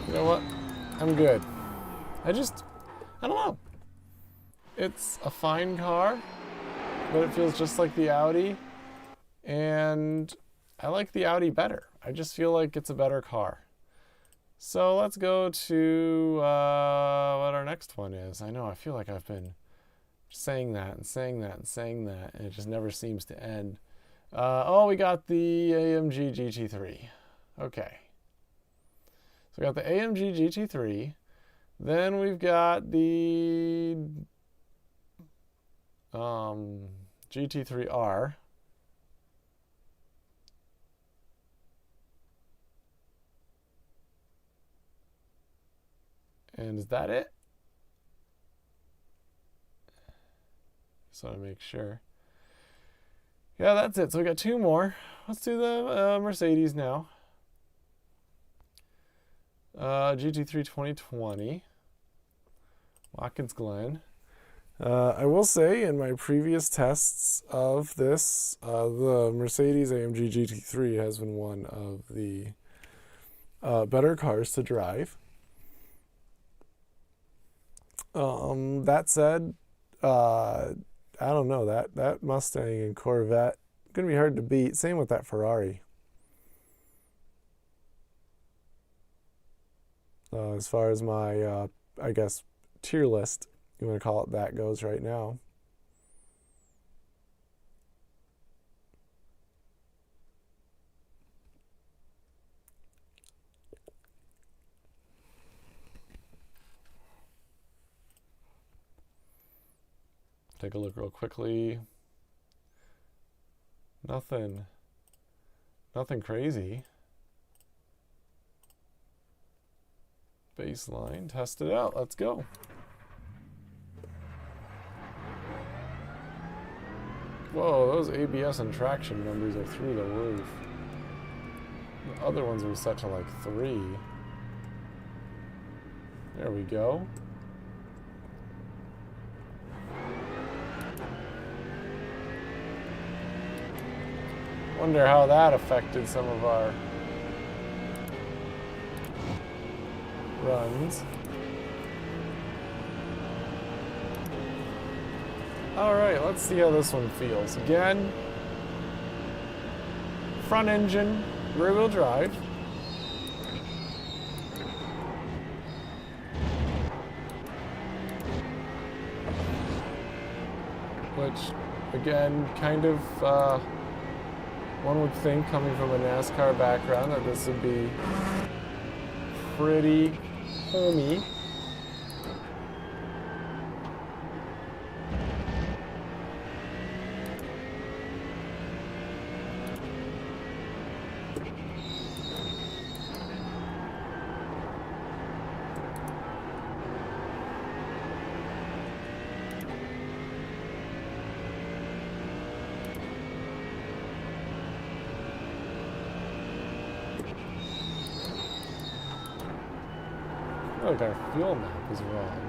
You know what? I'm good. I don't know. It's a fine car, but it feels just like the Audi, and I like the Audi better. I just feel like it's a better car. So let's go to what our next one is. I know, I feel like I've been saying that and saying that and saying that, and it just never seems to end. Oh, we got the AMG GT3. Okay. So we got the AMG GT3. Then we've got the GT3R. And is that it? Just want to make sure. Yeah, that's it. So we got two more. Let's do the Mercedes now. GT3 2020. Watkins Glen. I will say in my previous tests of this, the Mercedes AMG GT3 has been one of the better cars to drive. That said, I don't know, that Mustang and Corvette gonna be hard to beat. Same with that Ferrari. As far as my, I guess, tier list, you want to call it that, goes right now. Take a look real quickly. Nothing crazy. Baseline, test it out. Let's go. Whoa, those ABS and traction numbers are through the roof. The other ones were set to like 3. There we go. Wonder how that affected some of our runs. Alright, let's see how this one feels. Again, front engine, rear wheel drive. Which, again, kind of, one would think, coming from a NASCAR background, that this would be pretty homey. Look, our fuel map is wrong.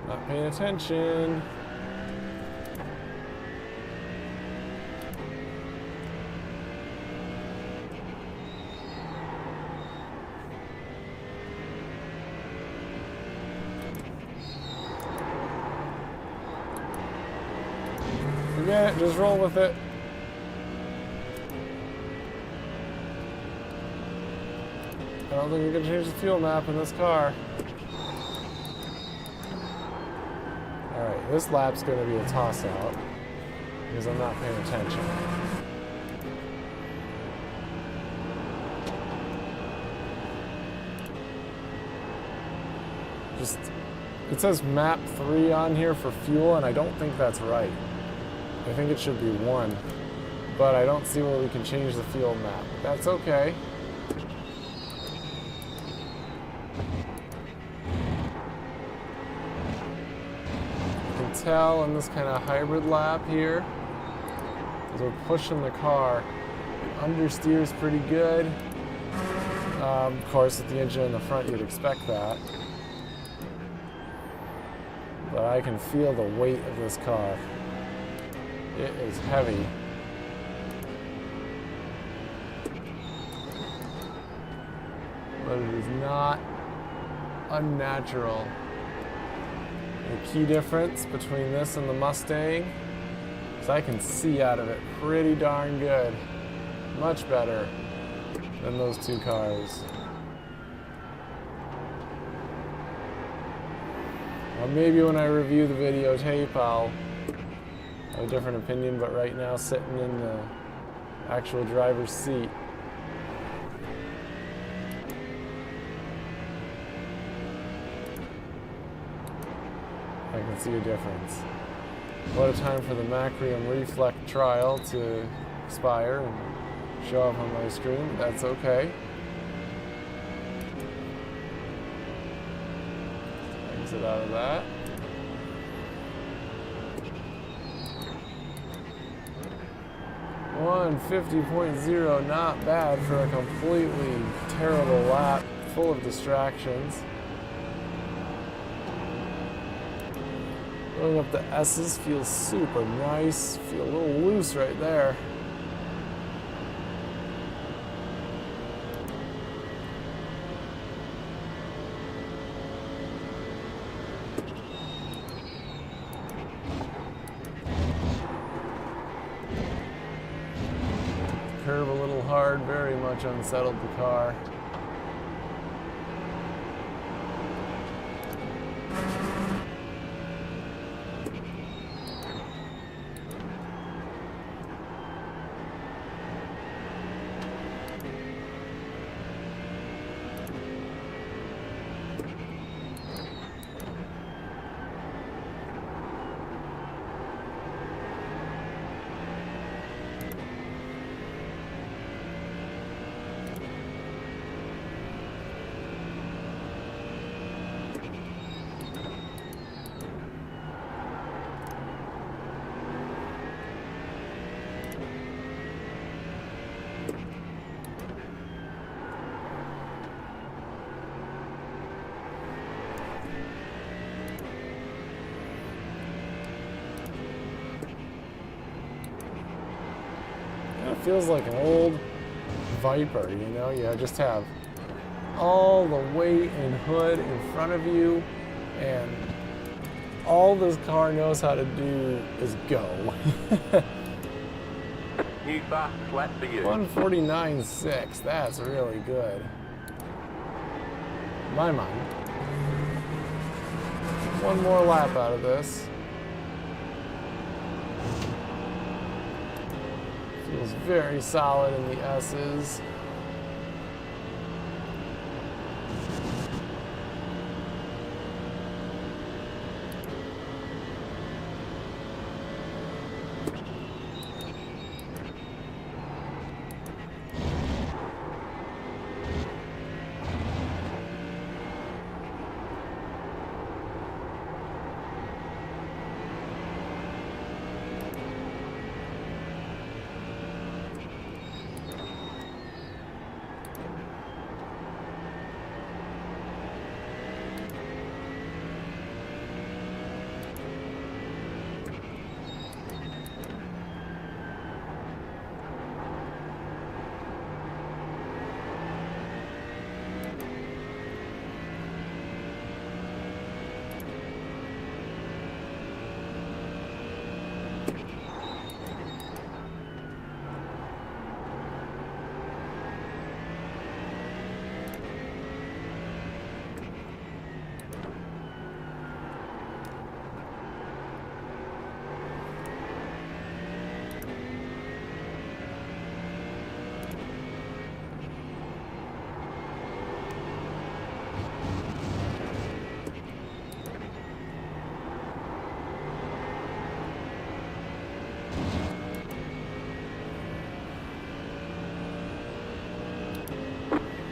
Not paying attention. Forget it, just roll with it. I don't think we can change the fuel map in this car. Alright, this lap's going to be a toss-out because I'm not paying attention. Just, it says map 3 on here for fuel, and I don't think that's right. I think it should be 1, but I don't see where we can change the fuel map. That's okay. You can tell in this kind of hybrid lap here, as we're pushing the car, it understeers pretty good. Of course, with the engine in the front, you'd expect that. But I can feel the weight of this car. It is heavy. But it is not unnatural. The key difference between this and the Mustang is I can see out of it pretty darn good. Much better than those two cars. Well, maybe when I review the videotape, I'll have a different opinion, but right now, sitting in the actual driver's seat, I can see a difference. What a time for the Macrium Reflect trial to expire and show up on my screen, but that's okay. Exit out of that. .150.0, not bad for a completely terrible lap, full of distractions. Going up the S's feels super nice, feel a little loose right there. Curve a little hard, very much unsettled the car. Feels like an old Viper, you know? You just have all the weight and hood in front of you, and all this car knows how to do is go. New fast lap for you. 149.6, that's really good. In my mind. One more lap out of this. Feels very solid in the S's.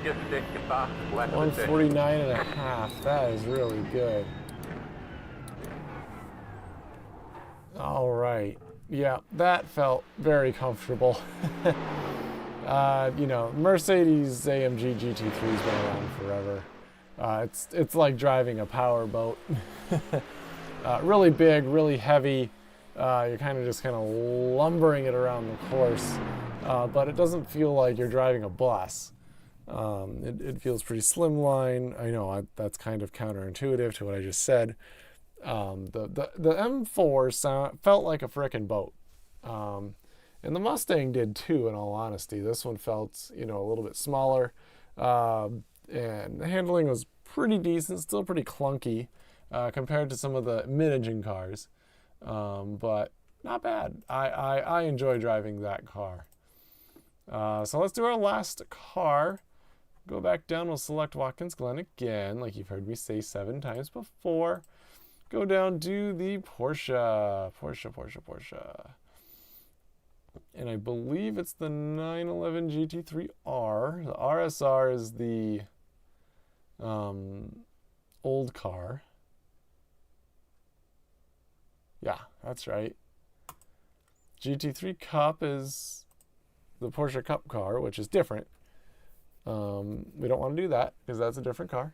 Just stick your fastest left position. 149.5. That is really good. All right. Yeah, that felt very comfortable. You know, Mercedes AMG GT3's been around forever. It's like driving a power boat. Really big, really heavy. You're kind of lumbering it around the course, but it doesn't feel like you're driving a bus. It feels pretty slimline. I know that's kind of counterintuitive to what I just said. The M4 felt like a frickin' boat. And the Mustang did too, in all honesty. This one felt, you know, a little bit smaller. And the handling was pretty decent, still pretty clunky compared to some of the mid-engine cars. But not bad. I enjoy driving that car. So let's do our last car. Go back down, we'll select Watkins Glen again, like you've heard me say 7 times before. Go down to the Porsche. And I believe it's the 911 GT3R. The RSR is the old car. Yeah, that's right. GT3 Cup is the Porsche Cup car, which is different. We don't want to do that because that's a different car.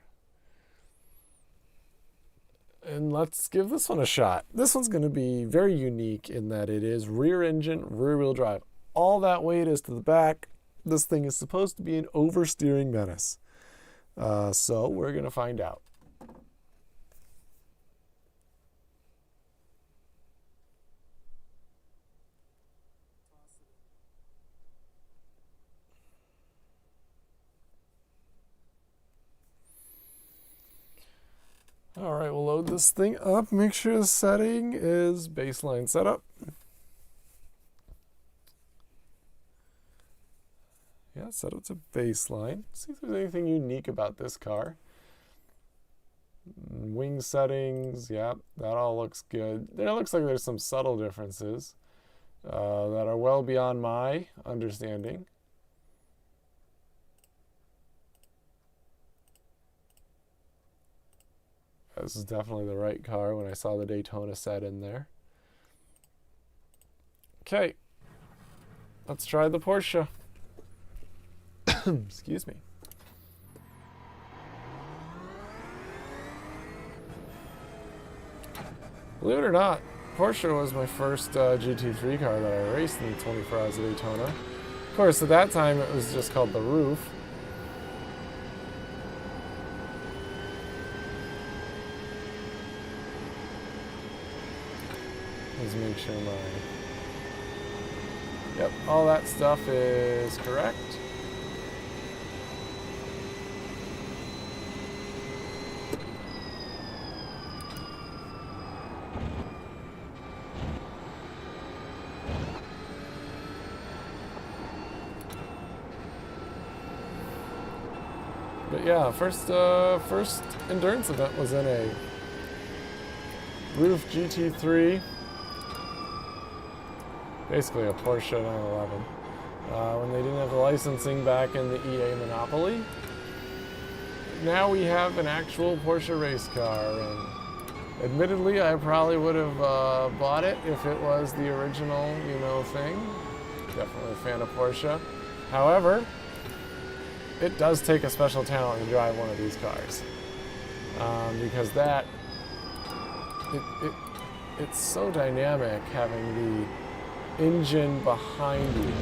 And let's give this one a shot. This one's going to be very unique in that it is rear engine, rear wheel drive. All that weight is to the back. This thing is supposed to be an oversteering menace. So we're going to find out. All right, we'll load this thing up. Make sure the setting is baseline setup. Yeah, set it to baseline. See if there's anything unique about this car. Wing settings, yeah, that all looks good. There looks like there's some subtle differences that are well beyond my understanding. This is definitely the right car when I saw the Daytona set in there. Okay, let's try the Porsche. Excuse me. Believe it or not, Porsche was my first GT3 car that I raced in the 24 Hours of Daytona. Of course, at that time it was just called the Roof. Let's make sure Yep, all that stuff is correct. But yeah, first endurance event was in a roof GT3, basically a Porsche 911, when they didn't have the licensing back in the EA monopoly. Now we have an actual Porsche race car, and admittedly, I probably would have bought it if it was the original, thing. Definitely a fan of Porsche. However, it does take a special talent to drive one of these cars, because it's so dynamic having the engine behind you.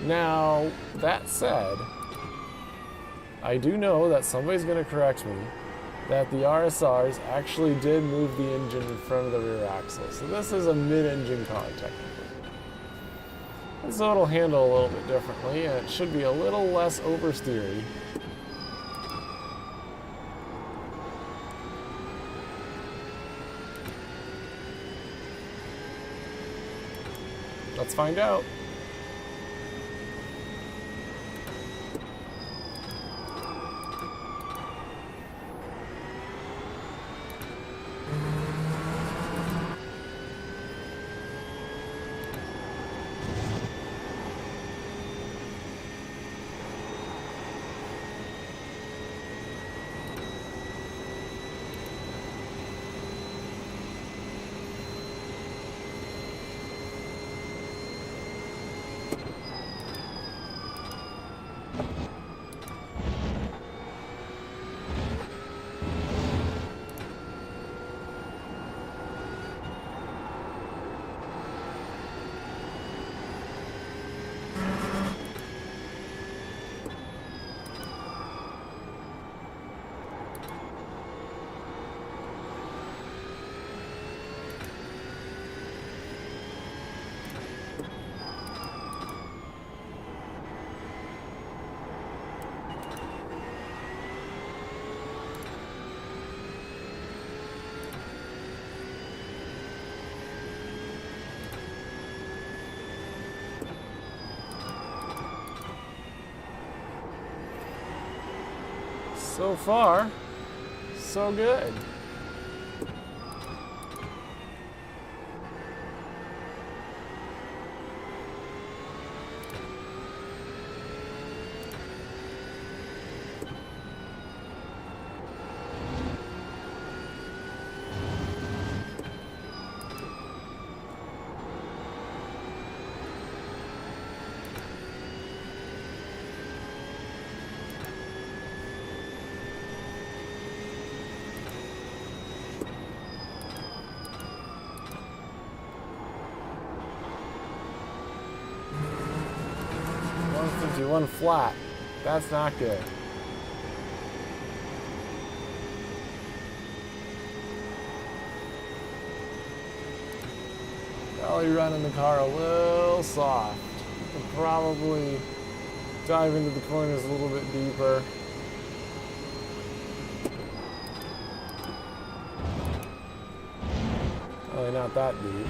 Now, that said, I do know that somebody's going to correct me that the RSRs actually did move the engine in front of the rear axle. So this is a mid-engine car, technically. And so it'll handle a little bit differently, and it should be a little less oversteery. Let's find out. So far, so good. One flat. That's not good. Probably running the car a little soft. You can probably dive into the corners a little bit deeper. Probably not that deep.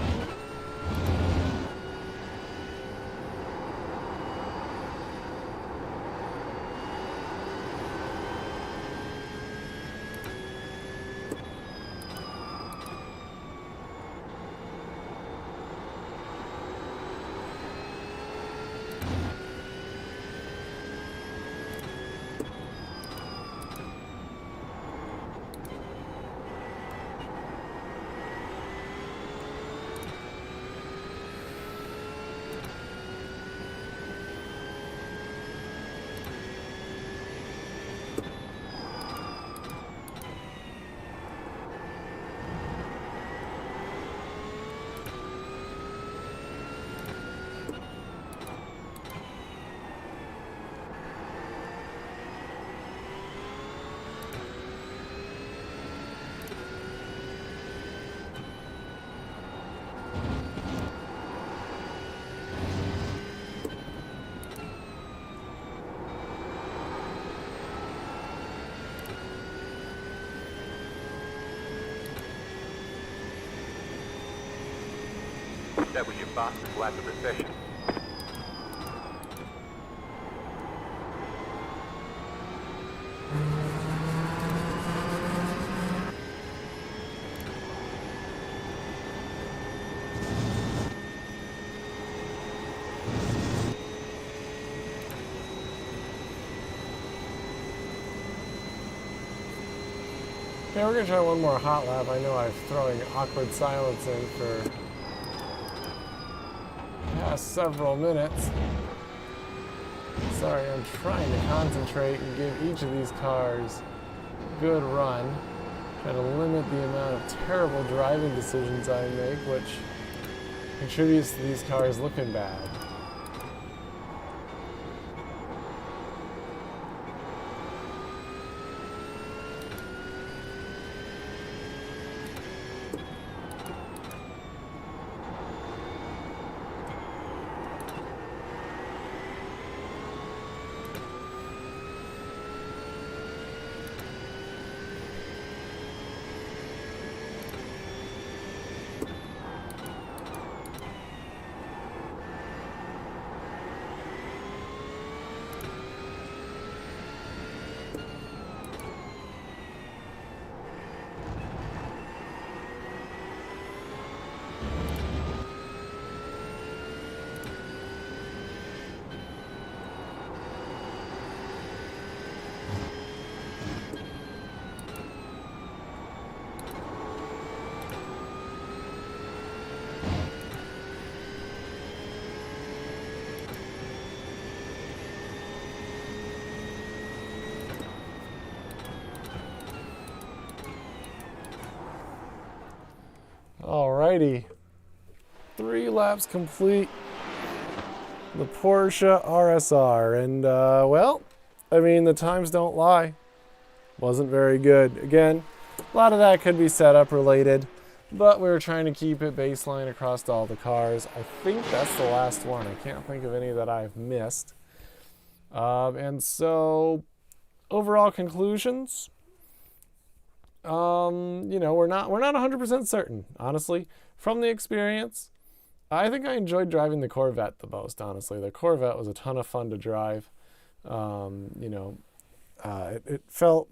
That was your fastest lap of the session. Okay, we're going to try one more hot lap. I know I'm throwing awkward silence in for past several minutes. Sorry, I'm trying to concentrate and give each of these cars a good run. Try to limit the amount of terrible driving decisions I make, which contributes to these cars looking bad. Alrighty, 3 laps complete. The Porsche RSR, and well, I mean, the times don't lie. Wasn't very good. Again, a lot of that could be setup related, but we were trying to keep it baseline across all the cars. I think that's the last one. I can't think of any that I've missed. And so, overall conclusions. You know, we're not 100% certain, honestly, from the experience. I think I enjoyed driving the Corvette the most, honestly. The Corvette was a ton of fun to drive. You know, it felt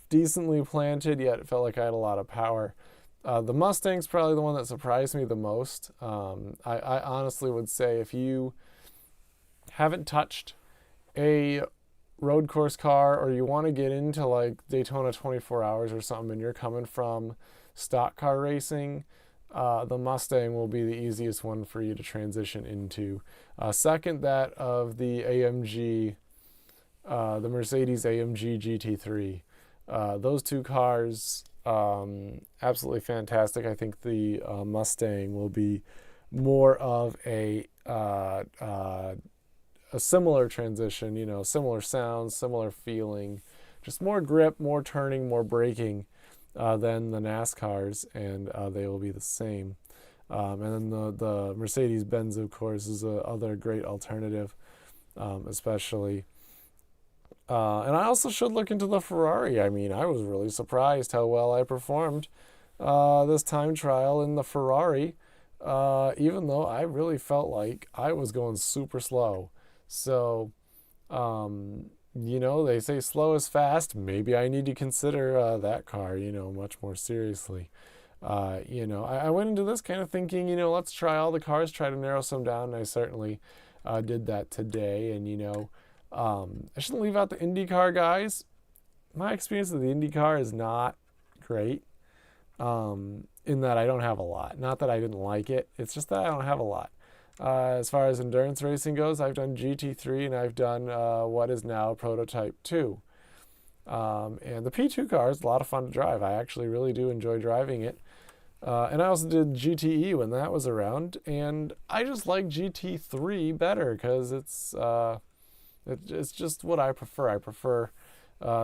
decently planted, yet it felt like I had a lot of power. The Mustang's probably the one that surprised me the most. I honestly would say if you haven't touched a road course car, or you want to get into like Daytona 24 Hours or something, and you're coming from stock car racing, the Mustang will be the easiest one for you to transition into. Second, that of the AMG, the Mercedes AMG GT3. Those 2 cars, absolutely fantastic. I think the Mustang will be more of a similar transition, you know, similar sounds, similar feeling, just more grip, more turning, more braking than the NASCARs, and they will be the same. And then the Mercedes-Benz, of course, is another great alternative, especially. And I also should look into the Ferrari. I mean, I was really surprised how well I performed this time trial in the Ferrari, even though I really felt like I was going super slow. So, you know, they say slow is fast. Maybe I need to consider that car, you know, much more seriously. You know, I went into this kind of thinking, you know, let's try all the cars, try to narrow some down. And I certainly did that today. And, you know, I shouldn't leave out the IndyCar guys. My experience with the IndyCar is not great, in that I don't have a lot. Not that I didn't like it. It's just that I don't have a lot. As far as endurance racing goes, I've done GT3 and I've done what is now Prototype 2. And the P2 car is a lot of fun to drive. I actually really do enjoy driving it. And I also did GTE when that was around. And I just like GT3 better because it's just what I prefer. I prefer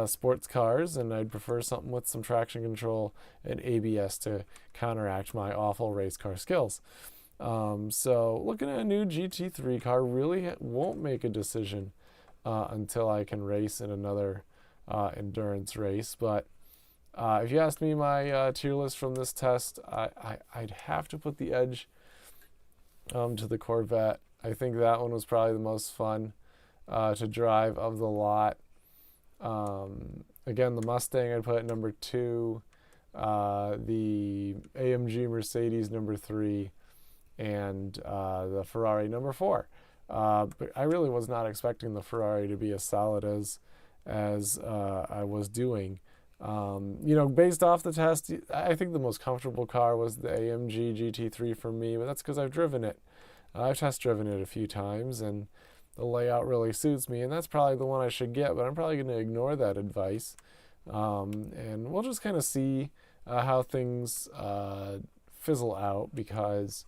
sports cars, and I'd prefer something with some traction control and ABS to counteract my awful race car skills. So looking at a new GT3 car, really won't make a decision until I can race in another endurance race. But if you asked me my tier list from this test, I'd have to put the Edge to the Corvette. I think that one was probably the most fun to drive of the lot. Again, the Mustang I'd put at number 2, the AMG Mercedes number 3, and the Ferrari number 4. But I really was not expecting the Ferrari to be as solid as I was doing. Based off the test, I think the most comfortable car was the AMG GT3 for me, but that's because I've driven it. I've test driven it a few times, and the layout really suits me, and that's probably the one I should get, but I'm probably going to ignore that advice. And we'll just kind of see how things fizzle out, because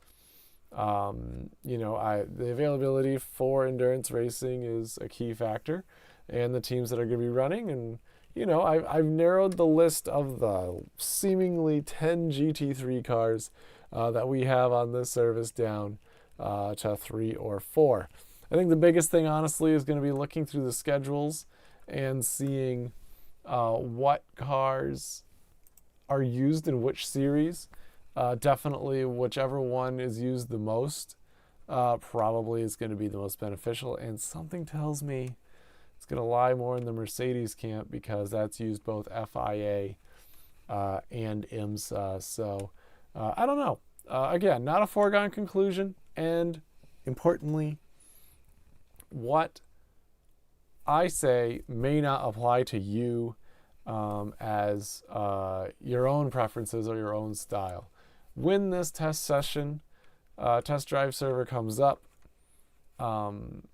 the availability for endurance racing is a key factor, and the teams that are going to be running. And I've narrowed the list of the seemingly 10 GT3 cars that we have on this service down to 3 or 4. I think the biggest thing, honestly, is going to be looking through the schedules and seeing what cars are used in which series. Definitely whichever one is used the most probably is going to be the most beneficial, and something tells me it's going to lie more in the Mercedes camp, because that's used both FIA and IMSA. So I don't know. Again, not a foregone conclusion, and importantly, what I say may not apply to you as your own preferences or your own style. When this test session, test drive server comes up,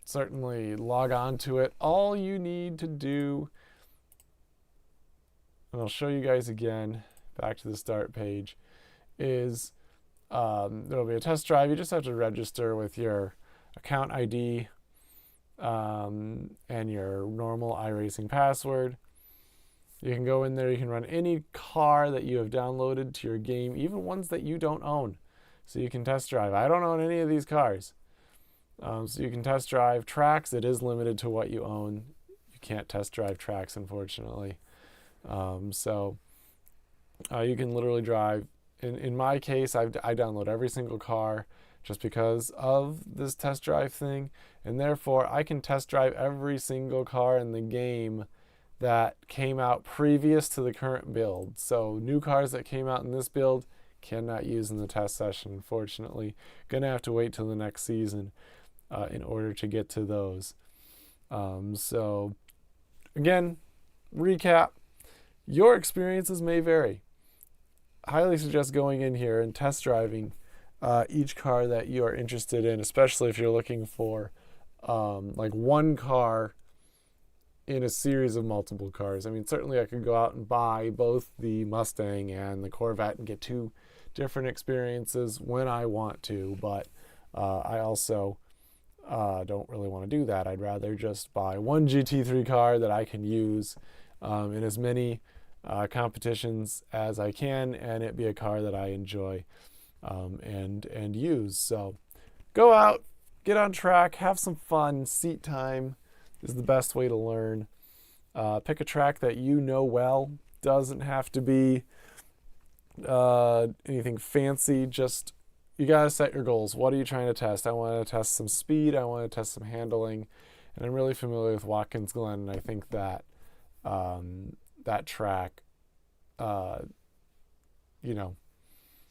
certainly log on to it. All you need to do, and I'll show you guys again, back to the start page, is there'll be a test drive. You just have to register with your account ID and your normal iRacing password. You can go in there, you can run any car that you have downloaded to your game, even ones that you don't own. So you can test drive. I don't own any of these cars. So you can test drive tracks. It is limited to what you own. You can't test drive tracks, unfortunately. So you can literally drive. In my case, I download every single car just because of this test drive thing. And therefore, I can test drive every single car in the game that came out previous to the current build. So new cars that came out in this build cannot use in the test session, unfortunately. Gonna have to wait till the next season in order to get to those. So again, recap, your experiences may vary. Highly suggest going in here and test driving each car that you are interested in, especially if you're looking for like one car in a series of multiple cars. I mean, certainly I could go out and buy both the Mustang and the Corvette and get two different experiences when I want to, but I also don't really want to do that. I'd rather just buy one GT3 car that I can use in as many competitions as I can, and it be a car that I enjoy and use. So go out, get on track, have some fun. Seat time is the best way to learn. Pick a track that you know well. Doesn't have to be anything fancy. Just, you gotta set your goals. What are you trying to test? I want to test some speed. I want to test some handling. And I'm really familiar with Watkins Glen, and I think that that track,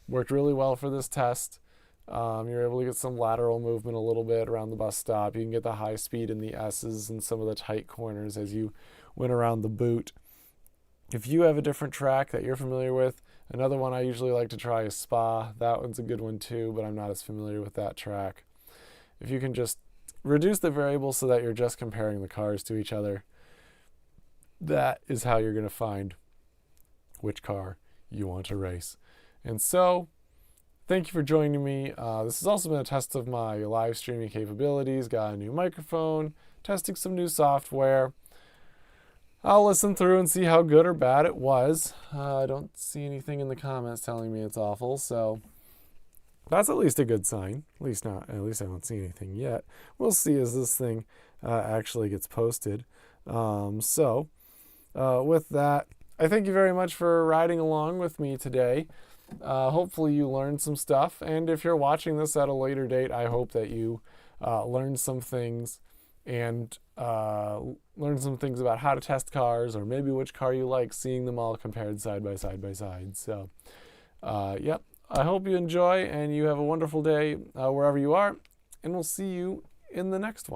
worked really well for this test. You're able to get some lateral movement a little bit around the bus stop. You can get the high speed in the S's and some of the tight corners as you went around the boot. If you have a different track that you're familiar with, another one I usually like to try is Spa. That one's a good one too, but I'm not as familiar with that track. If you can just reduce the variables so that you're just comparing the cars to each other, that is how you're going to find which car you want to race. And so, thank you for joining me. This has also been a test of my live streaming capabilities. Got a new microphone, testing some new software. I'll listen through and see how good or bad it was. I don't see anything in the comments telling me it's awful, so that's at least a good sign. At least I don't see anything yet. We'll see as this thing actually gets posted. With that, I thank you very much for riding along with me today. Hopefully you learned some stuff, and if you're watching this at a later date, I hope that you learned some things and learn some things about how to test cars, or maybe which car you like, seeing them all compared side by side. So, yep, I hope you enjoy and you have a wonderful day wherever you are, and we'll see you in the next one.